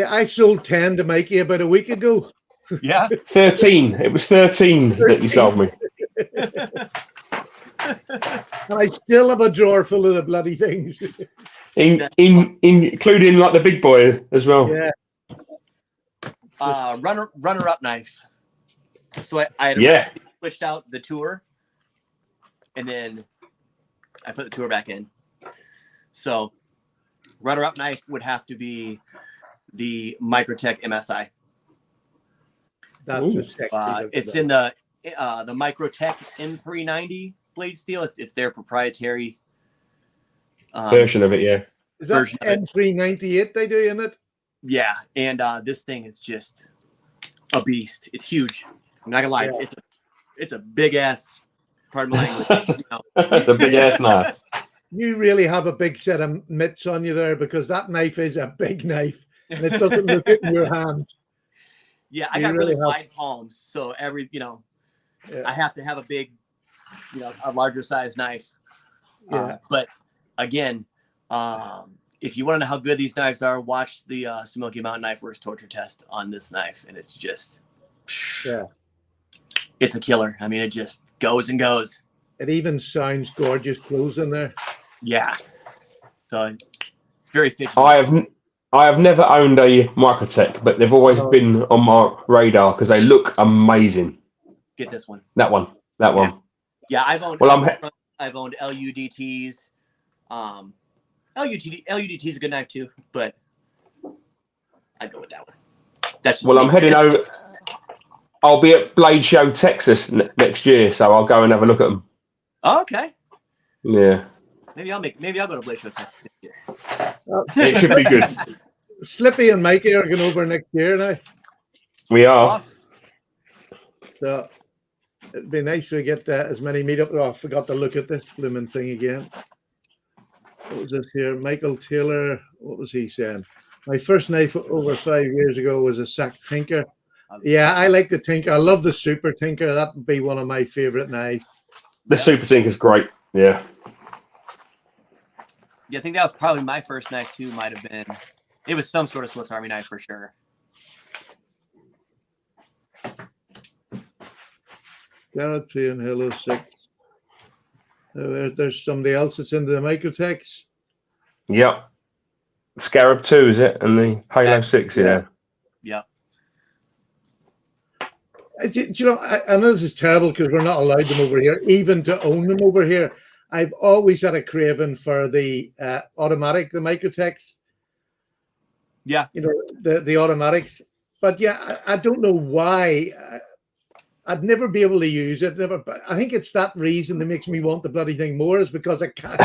I sold 10 to Mikey about a week ago. Yeah. 13. It was 13 that you sold me. And I still have a drawer full of the bloody things. Including like the big boy as well. Yeah. Runner up knife. So I had switched out the tour, and then I put the tour back in. So runner up knife would have to be the Microtech MSI. That's a sexy. It's in the Microtech M390 blade steel. It's their proprietary version of it. Yeah. Is that M398 they do in it? Yeah, and this thing is just a beast. It's huge. I'm not gonna lie. Yeah. It's a big ass. Pardon my language. You know. It's a big ass knife. You really have a big set of mitts on you there, because that knife is a big knife and it doesn't look it in your hands. Yeah, I got really wide palms, so I have to have a big, a larger size knife. Yeah. But again, if you want to know how good these knives are, watch the Smoky Mountain Knife Works torture test on this knife, and it's just, it's a killer. I mean, it just goes and goes. It even sounds gorgeous close in there. Yeah. So it's very fidgety. I have never owned a Microtech, but they've always been on my radar because they look amazing. Get this one. That one. Yeah, I've owned. I've owned LUDTs. LUDT is a good knife too, but I'd go with that one. That's just I'm heading over. I'll be at Blade Show Texas next year, so I'll go and have a look at them. Oh, okay. Yeah. Maybe I'll go to Blade Show Texas next year. It should be good. Slippy and Mikey are going over next year now. We are. Awesome. So it'd be nice to get as many meetups. Oh, I forgot to look at this blooming thing again. What was this here? Michael Taylor. What was he saying? My first knife over 5 years ago was a Sac Tinker. Yeah, I like the Tinker. I love the Super Tinker. That would be one of my favorite knives. The Super Tinker is great. Yeah. Yeah, I think that was probably my first knife too. Might have been. It was some sort of Swiss Army knife for sure. Garrett 3 and Halo 6. There's somebody else that's into the Microtechs. Yep. Scarab 2, is it? And the Halo 6, yeah. Yep. Do you know, I know this is terrible because we're not allowed them over here, even to own them over here. I've always had a craving for the automatic, the Microtechs. Yeah. The automatics. But yeah, I don't know why. I'd never be able to use it. Never. But I think it's that reason that makes me want the bloody thing more, is because I can't.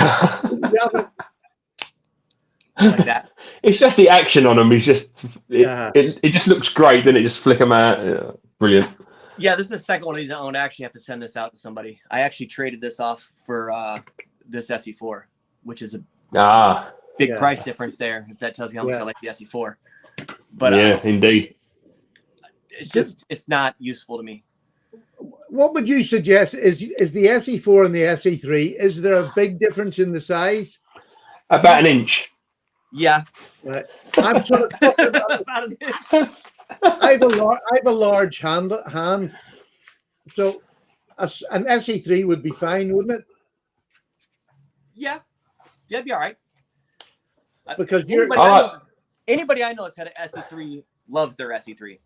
Like that. It's just the action on them. It's just it just looks great. Then it just flick them out. Yeah, brilliant. Yeah, this is the second one of these I owned. I actually have to send this out to somebody. I actually traded this off for this SE4, which is a big price difference there. If that tells you how much I like the SE4. But yeah, indeed. It's not useful to me. What would you suggest? Is the SE4 and the SE3? Is there a big difference in the size? About an inch. Yeah. Right. I'm sort of about an inch. I have a large hand, so an SE3 would be fine, wouldn't it? Yeah, it'd be all right. Because anybody I know that's had an SE3 loves their SE3.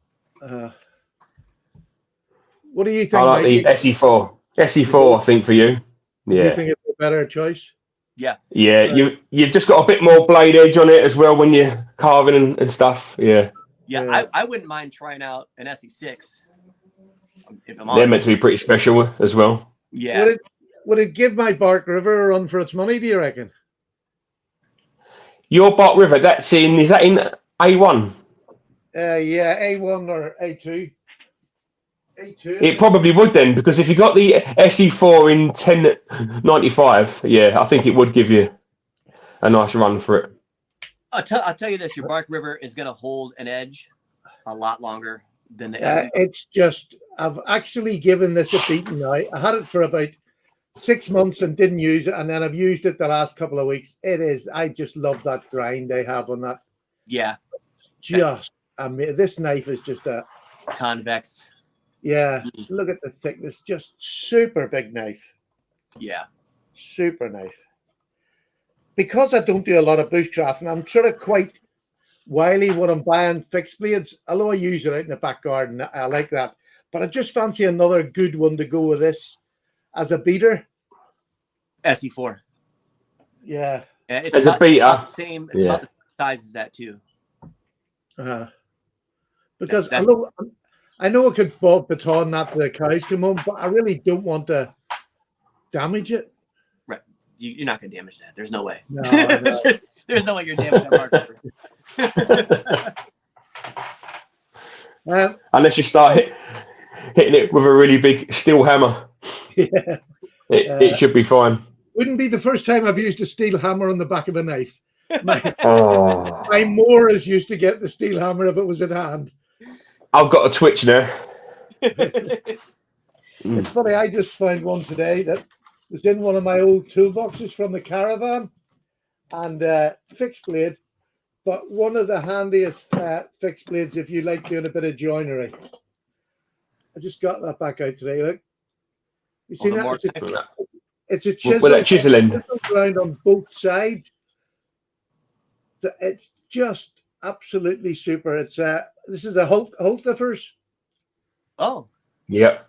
What do you think? I like the SE4. SE4, I think, for you. Yeah. Do you think it's a better choice? Yeah. Yeah, you've just got a bit more blade edge on it as well when you're carving and stuff. Yeah. Yeah, I wouldn't mind trying out an SE6 if I'm honest. They're meant to be pretty special as well. Yeah. Would it give my Bark River a run for its money, do you reckon? Your Bark River, is that in A1? Yeah, A1 or A2. A2. It probably would then, because if you got the SE4 in 1095, yeah, I think it would give you a nice run for it. I'll tell you this: your Bark River is going to hold an edge a lot longer than the SE. It's just, I've actually given this a beating now. I had it for about 6 months and didn't use it, and then I've used it the last couple of weeks. I just love that grind they have on that. Yeah. I mean, this knife is just a convex. Yeah, look at the thickness, just super big knife. Yeah. Super knife. Because I don't do a lot of bushcrafting, I'm sort of quite wily when I'm buying fixed blades. Although I use it out in the back garden, I like that. But I just fancy another good one to go with this as a beater. SE4. Yeah. It's as a beater. about the same. It's about the same size as that too. Because I know I could baton that the cows come home, but I really don't want to damage it. Right. You're not going to damage that. There's no way. No, There's no way you're damaging that marker. Unless you start hitting it with a really big steel hammer. Yeah. It should be fine. Wouldn't be the first time I've used a steel hammer on the back of a knife. My Moors used to get the steel hammer if it was in hand. I've got a twitch now. It's funny, I just found one today that was in one of my old toolboxes from the caravan, and fixed blade, but one of the handiest fixed blades if you like doing a bit of joinery. I just got that back out today. Look, you see that? It's a chisel. With that chiseling around on both sides. It's just absolutely super. It's this is the Hultliffers. Oh. Yep.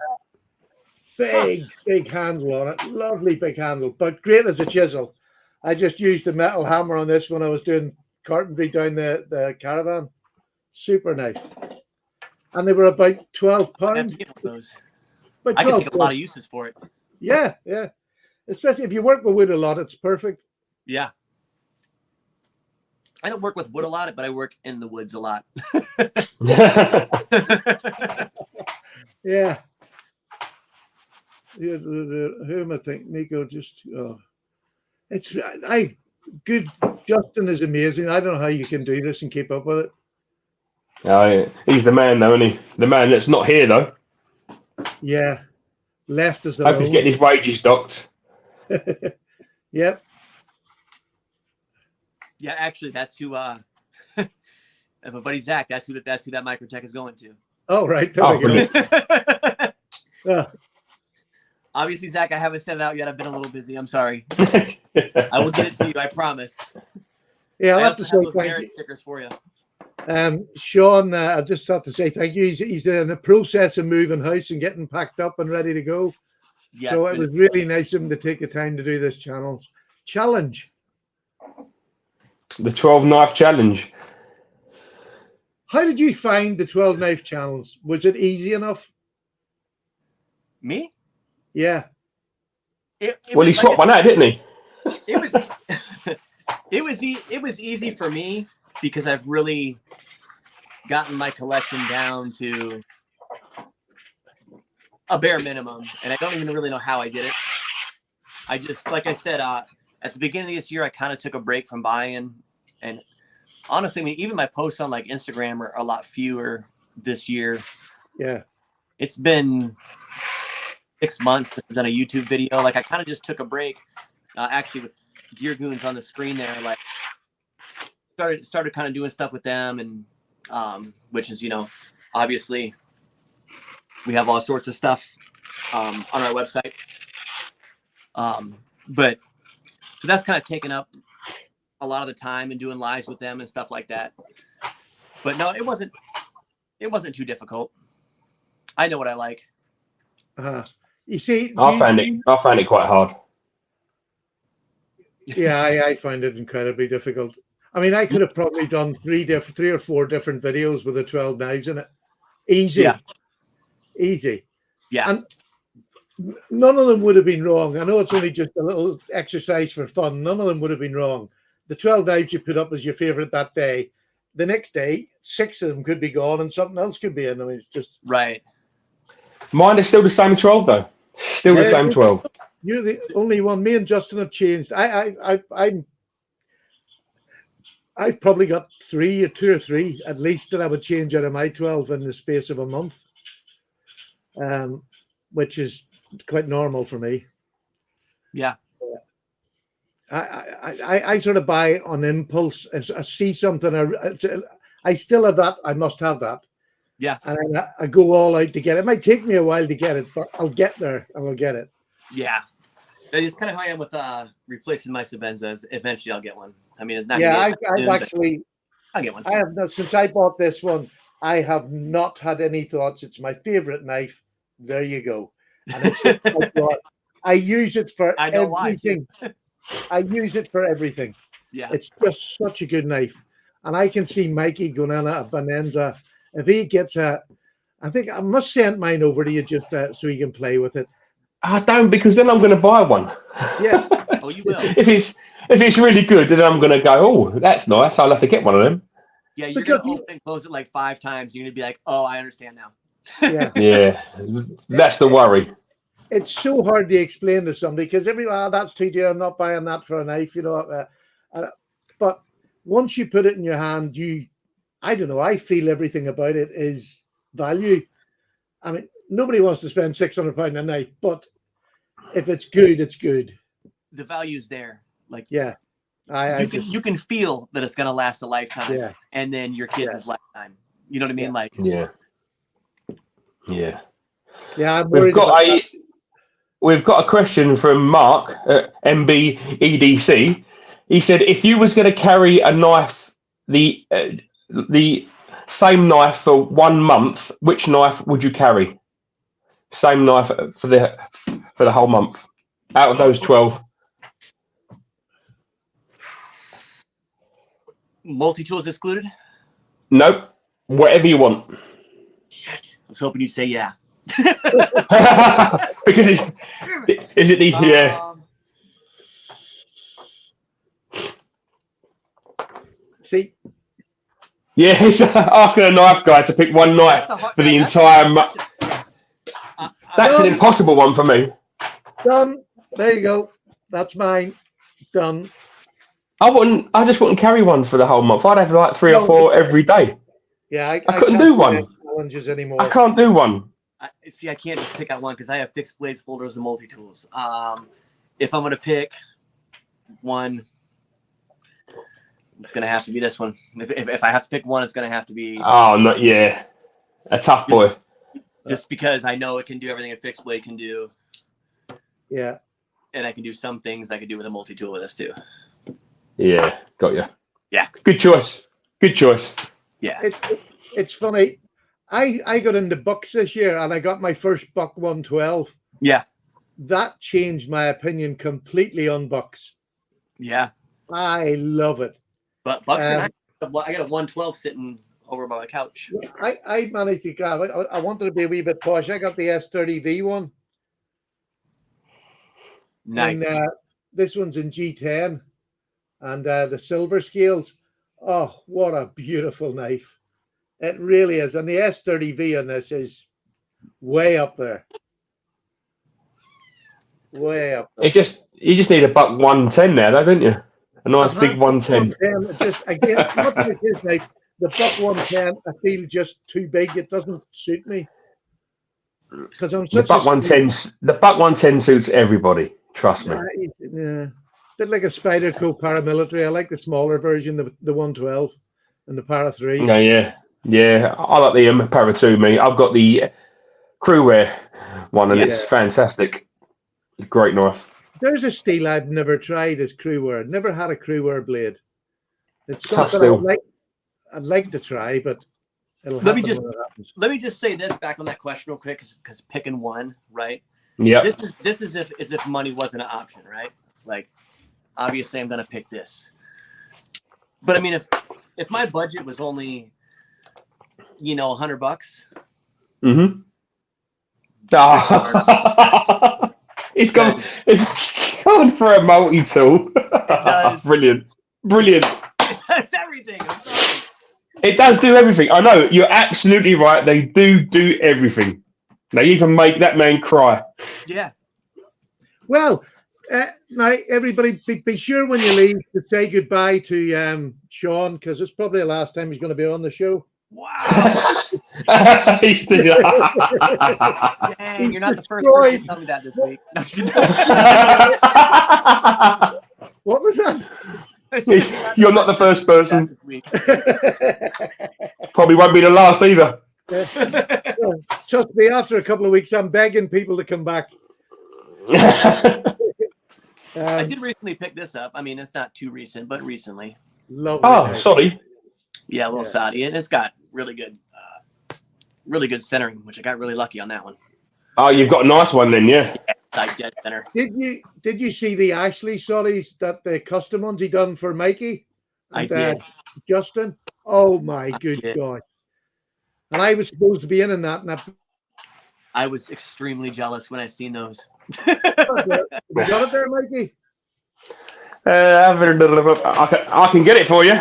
Big handle on it. Lovely big handle, but great as a chisel. I just used a metal hammer on this when I was doing carpentry down the caravan. Super nice. And they were about £12. I can take a lot of uses for it. Yeah, yeah. Especially if you work with wood a lot, it's perfect. Yeah. I don't work with wood a lot, but I work in the woods a lot. Yeah. Who am I thinking? Nico just good. Justin is amazing. I don't know how you can do this and keep up with it. He's the man though, isn't he? The man that's not here though. Yeah. Left us alone. Hope he's getting his wages docked. Yep. Yeah, actually, that's who. If my buddy Zach, that's who that Microtech is going to. Oh, right. There we go. Obviously, Zach, I haven't sent it out yet. I've been a little busy. I'm sorry. I will get it to you. I promise. Yeah, I'll have to say thank you. Stickers for you. Sean, I just have to say thank you. He's in the process of moving house and getting packed up and ready to go. Yeah, so it was really nice of him to take the time to do this challenge. The 12 knife challenge. How did you find the 12 knife challenge? Was it easy enough? Me? Yeah. Well, he swapped one out, didn't he? It was easy for me because I've really gotten my collection down to a bare minimum, and I don't even really know how I did it. I just, like I said, at the beginning of this year, I kind of took a break from buying, and honestly, I mean, even my posts on like Instagram are a lot fewer this year. Yeah, it's been 6 months since I've done a YouTube video. Like, I kind of just took a break. Actually, with Gear Goons on the screen there, like started kind of doing stuff with them, and which is, you know, obviously we have all sorts of stuff on our website. But so that's kind of taken up a lot of the time and doing lives with them and stuff like that. But no, it wasn't too difficult. I know what I like. You see, I found it quite hard. Yeah, I find it incredibly difficult. I mean, I could have probably done three or four different videos with the 12 knives in it. Easy. Yeah. Easy. Yeah. And none of them would have been wrong. I know it's only just a little exercise for fun. None of them would have been wrong. The 12 knives you put up as your favorite that day, the next day, 6 of them could be gone and something else could be in. I mean, it's just right. Mine is still the same 12 though. Still the same 12. You're the only one. Me and Justin have changed. I've probably got 2 or 3 at least that I would change out of my 12 in the space of a month, which is quite normal for me. Yeah. I sort of buy on impulse. I see something, I still have that. I must have that. Yeah. And I go all out to get it. It might take me a while to get it, but I'll get there and I'll get it. Yeah. It's kind of how I am with replacing my Sabenzas. Eventually I'll get one. I mean, it's not. Yeah, I'll get one. I have not, since I bought this one, I have not had any thoughts. It's my favorite knife. There you go. And it's I use it for everything. I use it for everything. Yeah. It's just such a good knife. And I can see Mikey going on a bonanza. If he gets I think I must send mine over to you just so he can play with it. I don't, because then I'm going to buy one. Yeah. Oh, you will. If it's really good, then I'm going to go, oh, that's nice. I'll have to get one of them. Yeah, you're going to open and close it like 5 times. You're going to be like, oh, I understand now. Yeah. Yeah. That's the worry. It's so hard to explain to somebody because that's too dear. I'm not buying that for a knife, but once you put it in your hand, I don't know. I feel everything about it is value. I mean, nobody wants to spend £600 on a knife, but if it's good, it's good. The value's there. Like, yeah, you can feel that it's going to last a lifetime, yeah. And then your kids' lifetime. You know what I mean? Yeah. Like, yeah. I'm worried We've got a question from Mark at MBEDC. He said, if you was going to carry a knife, the same knife for 1 month, which knife would you carry? Same knife for the whole month out of those 12. Multi-tools excluded? Nope. Whatever you want. Shit. I was hoping you'd say yeah. Because is it the See? Yeah, he's asking a knife guy to pick one knife for the entire month. That's an impossible one for me. Done. There you go. That's mine. Done. I just wouldn't carry one for the whole month. I'd have like 3 or 4 every day. Yeah, I couldn't do one. Challenges anymore. I can't do one. I can't just pick out one because I have fixed blades, folders, and multi-tools. If I'm going to pick one, it's going to have to be this one. If I have to pick one, it's going to have to be... Oh, not yeah. A tough boy. Just because I know it can do everything a fixed blade can do. Yeah. And I can do some things I can do with a multi-tool with this too. Yeah, got you. Yeah. Good choice. Good choice. Yeah. It's funny. I got into bucks this year and I got my first buck 112. Yeah. That changed my opinion completely on bucks. Yeah. I love it. But bucks, I got a 112 sitting over by my couch. I managed to grab it. I wanted to be a wee bit posh. I got the S30V one. Nice. And this one's in G10 and the silver scales. Oh, what a beautiful knife. It really is. And the S30V on this is way up there. Way up there. You just need a buck 110 there, though, don't you? A nice big 110. Just again, what it is, like, the buck 110, I feel just too big. It doesn't suit me. Because I'm such the buck 110 suits everybody. Trust me. Yeah. Bit like a Spyderco paramilitary. I like the smaller version, the 112 and the Para 3. Yeah. I like the Para 2. I've got the Crewwear one, and it's fantastic. Great knife. There's a steel I've never tried as Crewwear. Never had a Crewwear blade. It's tough something steel. I'd like to try, but let me just say this back on that question real quick, because picking one, right? Yeah. This is if money wasn't an option, right? Like, obviously I'm gonna pick this. But I mean, if my budget was only, $100, Mm-hmm. It's gone for a multi-tool. It does. Brilliant. It does everything. I'm sorry. It does do everything. I know, you're absolutely right. They do everything. They even make that man cry. Yeah. Well, now everybody, be sure when you leave to say goodbye to Sean, because it's probably the last time he's going to be on the show. Wow. He's Dang, you're not the first person to tell me that this week. What was that? You're not the first person. This week. Probably won't be the last either. Trust me, after a couple of weeks, I'm begging people to come back. I did recently pick this up. I mean, it's not too recent, but recently. Lovely. Oh, sorry. Yeah, a little Saudi, and it's got really good centering, which I got really lucky on that one. Oh, you've got a nice one then, yeah. Like dead center. Did you see the Ashley Soddies, that the custom ones he done for Mikey? I did. Justin. Oh my good God! And I was supposed to be in that. And I was extremely jealous when I seen those. you got it there, Mikey? I can get it for you.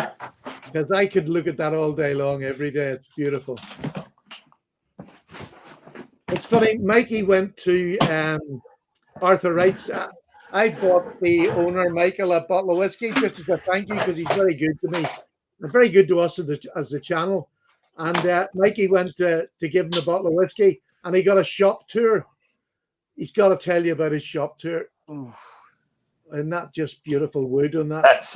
Because I could look at that all day long, every day. It's beautiful. It's funny. Mikey went to Arthur Wright's. I bought the owner, Michael, a bottle of whiskey just as a thank you, because he's very good to me and very good to us as the channel. And Mikey went to give him the bottle of whiskey, and he got a shop tour. He's got to tell you about his shop tour. Oof. And that just beautiful wood on that. That's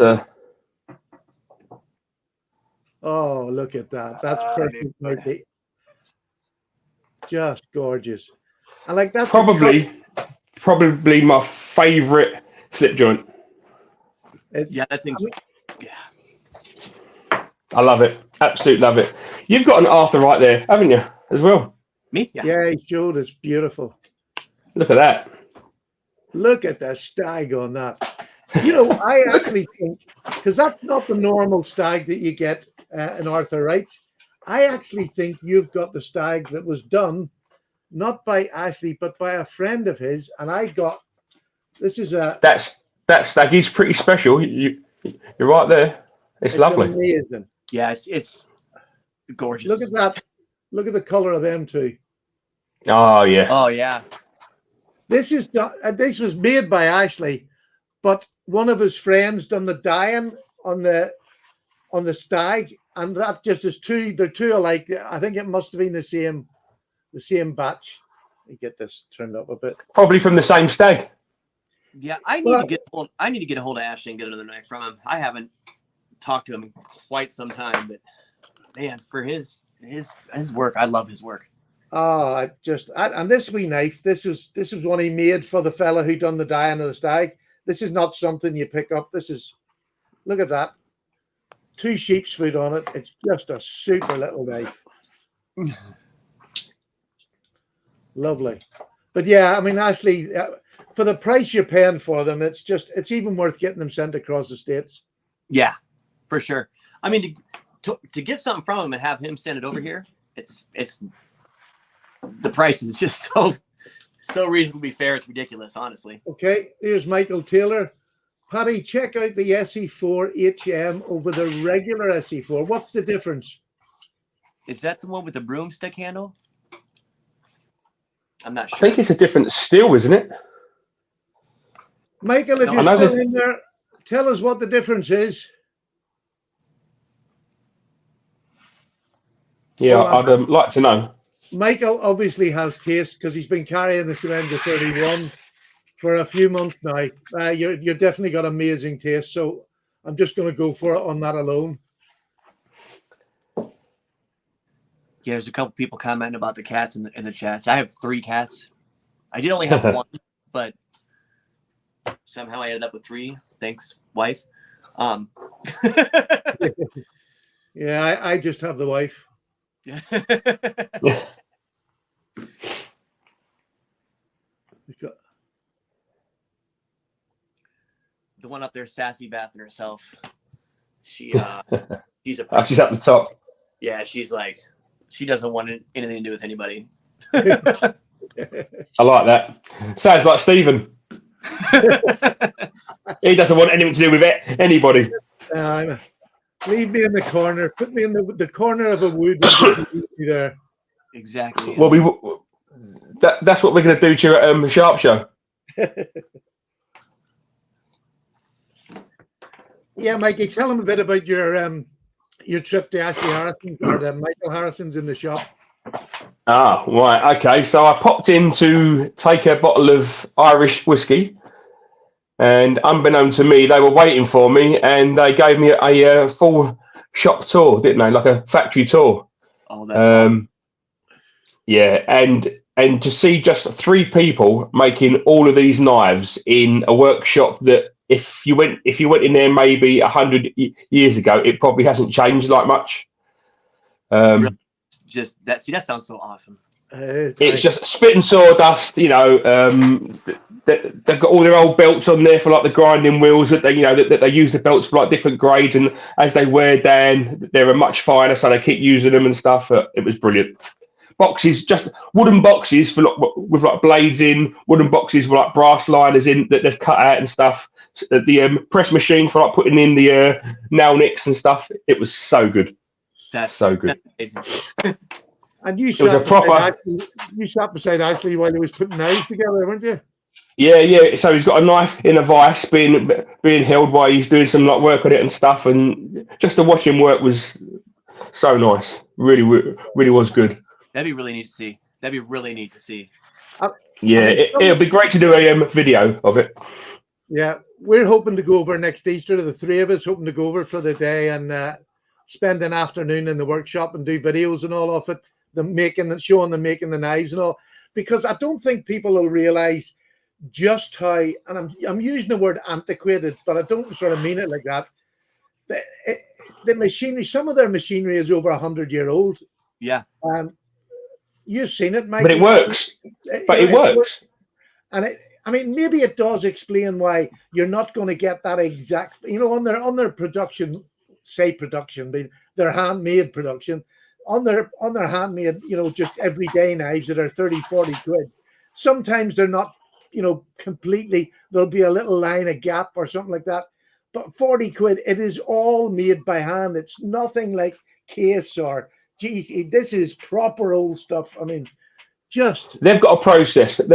Oh, look at that. That's perfect, Mikey. Just gorgeous. I like that. probably my favorite slip joint. That thing's I love it. Absolutely love it. You've got an Arthur right there, haven't you, as well? Me? Yeah, he showed us. Beautiful. Look at that. Look at the stag on that. I actually think, because that's not the normal stag that you get in Arthur Wright's. I actually think you've got the stag that was done not by Ashley, but by a friend of his. And this is a... That stag is pretty special. You're right there. It's lovely. Amazing. Yeah, it's gorgeous. Look at that. Look at the color of them two. Oh, yeah. Oh, yeah. This was made by Ashley, but one of his friends done the dyeing on the stag, and that just is two. They're two alike. I think it must have been the same batch. Let me get this turned up a bit. Probably from the same stag. Yeah, I need to get a hold of Ashley and get another knife from him. I haven't talked to him in quite some time, but man, for his work, I love his work. Oh, and this wee knife, this was one he made for the fella who done the dyeing of the stag. This is not something you pick up. Look at that. 2 sheep's foot on it. It's just a super little knife. Lovely. But yeah, I mean, Ashley, for the price you're paying for them, it's even worth getting them sent across the States. Yeah, for sure. I mean, to get something from him and have him send it over here, it's the price is just so reasonably fair. It's ridiculous, honestly. Okay, here's Michael Taylor. Paddy, check out the SE4 HM over the regular SE4. What's the difference? Is that the one with the broomstick handle? I'm not sure. I think it's a different steel, isn't it? Michael, if you're still in there, tell us what the difference is. Yeah, I'd like to know. Michael obviously has taste because he's been carrying the Syringa 31 for a few months now. You're definitely got amazing taste, so I'm just going to go for it on that alone. Yeah, there's a couple people commenting about the cats in the chats. I have 3 cats. I did only have 1, but somehow I ended up with 3. Thanks, wife. Yeah, I just have the wife. the one up there, Sassy Bathing herself. She's a she's up the top. Yeah, she's like, she doesn't want anything to do with anybody. I like that. Sounds like Stephen. He doesn't want anything to do with anybody. Leave me in the corner. Put me in the corner of a wood there. Exactly. Well, that's what we're going to do to you at Sharp Show. Yeah, Mikey, tell them a bit about your trip to Ashley Harrison or the Michael Harrison's in the shop. Ah, right. Okay. So I popped in to take a bottle of Irish whiskey, and unbeknown to me, they were waiting for me, and they gave me a full shop tour, didn't they? Like a factory tour. Oh, that's awesome. Yeah, and to see just 3 people making all of these knives in a workshop that if you went in there maybe 100 years ago, it probably hasn't changed like much. Just that. See, that sounds so awesome. It's just spit and sawdust. You know, they've got all their old belts on there for like the grinding wheels that they use the belts for like different grades, and as they wear down, they're much finer, so they keep using them and stuff. It was brilliant. Boxes, just wooden boxes with like blades in, wooden boxes with like brass liners in that they've cut out and stuff. The press machine for like putting in the nail nicks and stuff. It was so good. That's so good. That's amazing. And you sat beside Ashley while he was putting knives together, weren't you? Yeah. So he's got a knife in a vice being held while he's doing some like work on it and stuff, and just to watch him work was so nice. Really was good. That'd be really neat to see. It'll be great to do a video of it. Yeah, we're hoping to go over next Easter. The 3 of us hoping to go over for the day and spend an afternoon in the workshop and do videos and all of it, showing them making the knives and all. Because I don't think people will realize just how, and I'm using the word antiquated, but I don't sort of mean it like that. The machinery, some of their machinery is over 100-year-old. Yeah. You've seen it, Mike. But it works. It works. And maybe it does explain why you're not going to get that exact, on their production, their handmade production, on their handmade, just everyday knives that are 30, 40 quid. Sometimes they're not, completely, there'll be a little line, a gap or something like that. But 40 quid, it is all made by hand. It's nothing like case or, geez, this is proper old stuff. I mean, they've got a process. I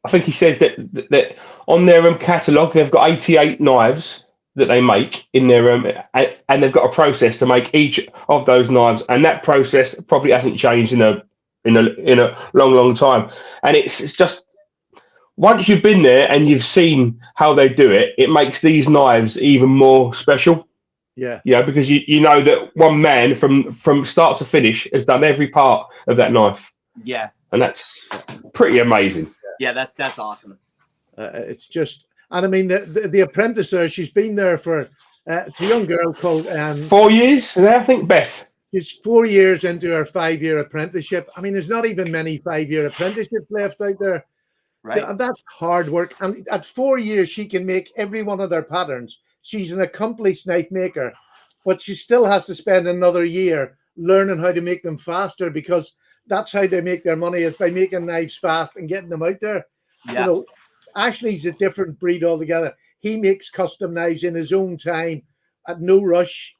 think he says that on their catalogue, they've got 88 knives that they make in their and they've got a process to make each of those knives, and that process probably hasn't changed in a long time. And it's just, once you've been there and you've seen how they do it, it makes these knives even more special. Yeah, because you know that one man from start to finish has done every part of that knife. Yeah, and that's pretty amazing. Yeah, that's awesome. It's just, and I mean the apprentice there, she's been there for it's a young girl called 4 years now, I think, Beth. She's 4 years into her 5-year apprenticeship. I mean, there's not even many 5-year apprenticeships left out there. Right. And that's hard work. And at 4 years, she can make every one of their patterns. She's an accomplished knife maker, but she still has to spend another year learning how to make them faster, because that's how they make their money, is by making knives fast and getting them out there. Yeah. Ashley's a different breed altogether. He makes custom knives in his own time at no rush.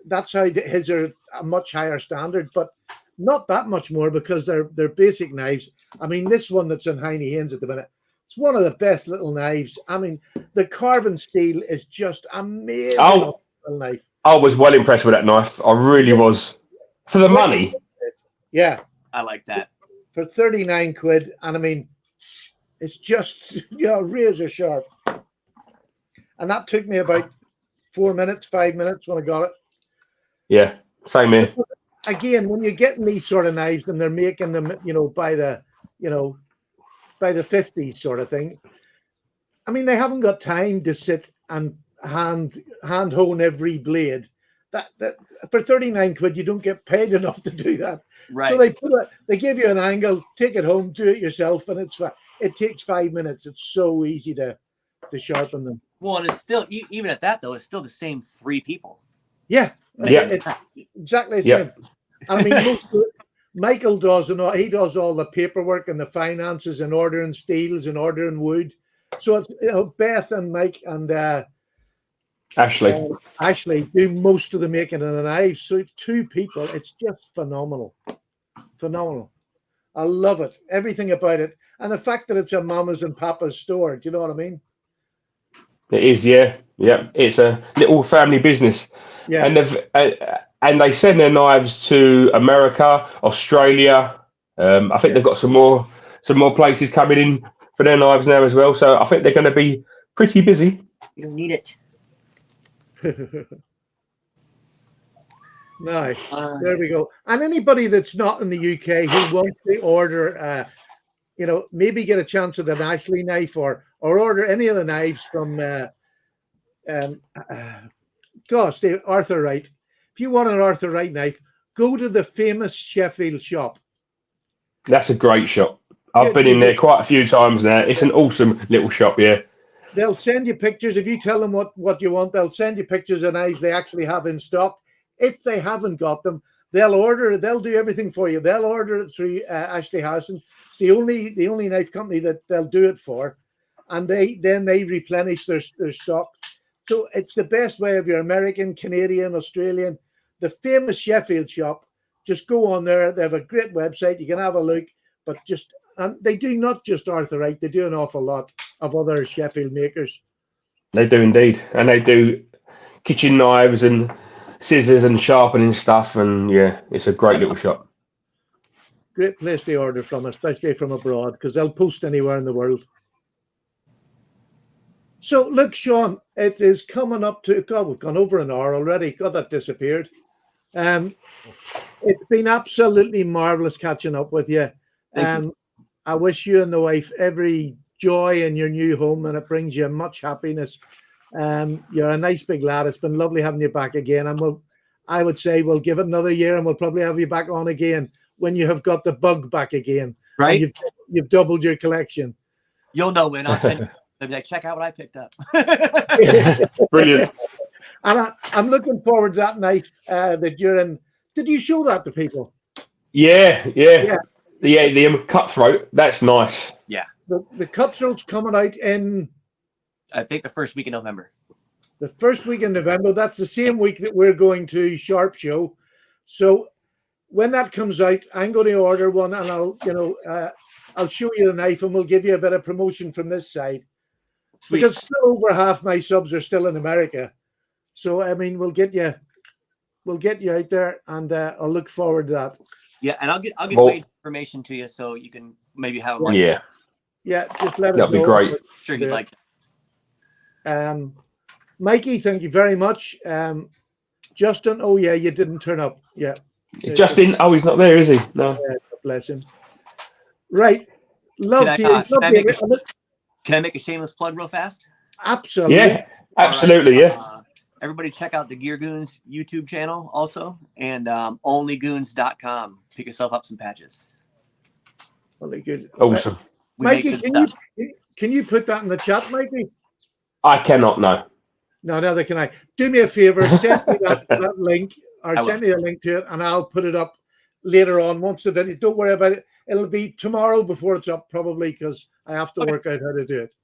That's how his are a much higher standard, but not that much more, because they're basic knives. I mean, this one that's in Heine Haynes at the minute, it's one of the best little knives. I mean, the carbon steel is just amazing. Little knife. I was well impressed with that knife. I really was. For the money. Yeah. I like that. For 39 quid. And I mean, it's just, razor sharp. And that took me about 5 minutes when I got it. Yeah, same here. Again, when you're getting these sort of knives and they're making them, by the 50s sort of thing. I mean, they haven't got time to sit and hand hone every blade. That for 39 quid, you don't get paid enough to do that. Right. So they give you an angle, take it home, do it yourself, and it's fine. it takes 5 minutes. It's so easy to sharpen them. Well, and it's still, even at that though, it's still the same 3 people. Yeah, it's exactly the same. I mean, Michael does, and he does all the paperwork and the finances and ordering steels and ordering wood. So it's Beth and Mike and Ashley do most of the making of the knives. So 2 people, it's just phenomenal. Phenomenal. I love it. Everything about it. And the fact that it's a mama's and papa's store. Do you know what I mean? It is, yeah. It's a little family business. Yeah. And they send their knives to America, Australia. I think they've got some more places coming in for their knives now as well. So I think they're going to be pretty busy. You don't need it. Nice. There we go. And anybody that's not in the UK who wants to order, maybe get a chance at an Ashley knife or order any of the knives from, Arthur Wright. If you want an Arthur Wright knife, go to the famous Sheffield shop. That's a great shop. I've been in there quite a few times now. It's an awesome little shop, yeah. They'll send you pictures. If you tell them what you want, they'll send you pictures of knives they actually have in stock. If they haven't got them, they'll do everything for you. They'll order it through Ashley Harrison. It's the only knife company that they'll do it for. And they replenish their stock. So it's the best way. If you're American, Canadian, Australian, the famous Sheffield shop, just go on there. They have a great website. You can have a look, but they do not just Arthur Wright. They do an awful lot of other Sheffield makers. They do indeed. And they do kitchen knives and scissors and sharpening stuff. And yeah, it's a great little shop. Great place to order from, especially from abroad, because they'll post anywhere in the world. So look, Sean, it is coming up to, God, we've gone over an hour already. God, that disappeared. It's been absolutely marvelous catching up with you. I wish you and the wife every joy in your new home, and it brings you much happiness. You're a nice big lad. It's been lovely having you back again. And I would say we'll give it another year, and we'll probably have you back on again when you have got the bug back again. Right? You've doubled your collection. You'll know when. I'll send you. They'll be like, check out what I picked up. Brilliant. And I'm looking forward to that knife that you're in. Did you show that to people? Yeah. The Cutthroat. That's nice. Yeah. The Cutthroat's coming out in, I think, the first week in November. The first week in November. That's the same week that we're going to Sharp Show. So when that comes out, I'm going to order one, and I'll show you the knife, and we'll give you a bit of promotion from this side. Sweet. Because still over half my subs are still in America. So I mean, we'll get you out there, and I'll look forward to that. Yeah, and I'll get Wade's information to you so you can maybe have one. Yeah. Yeah, just let us know. That'd be great. Sure, he'd like it. Mikey, thank you very much. Justin, oh yeah, you didn't turn up. Yeah. Justin, he's not there, is he? No. Yeah, bless him. Right. Can I make a shameless plug real fast? Absolutely. Yeah, absolutely. Right. Yeah. Everybody check out the Gear Goons YouTube channel also, and onlygoons.com. Pick yourself up some patches. Really good. Awesome. Mikey, can you put that in the chat, Mikey? I cannot, no. No, neither can I. Do me a favor, send me that link, or send me a link to it, and I'll put it up later on once the video. Don't worry about it. It'll be tomorrow before it's up, probably, because I have to work out how to do it.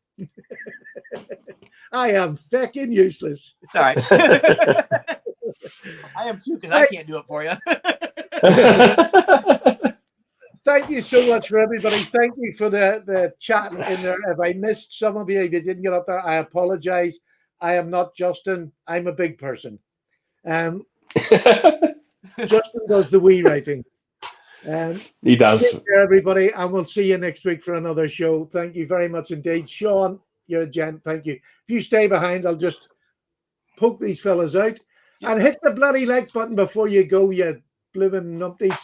I am fucking useless. All right. I am too, because I can't do it for you. Thank you so much for everybody. Thank you for the chat in there. If I missed some of you, if you didn't get up there, I apologize. I am not Justin. I'm a big person. Justin does the wee writing. He does. Take care, everybody, and we'll see you next week for another show. Thank you very much indeed. Sean, you're a gent. Thank you. If you stay behind, I'll just poke these fellas out. And hit the bloody like button before you go, you blooming numpties.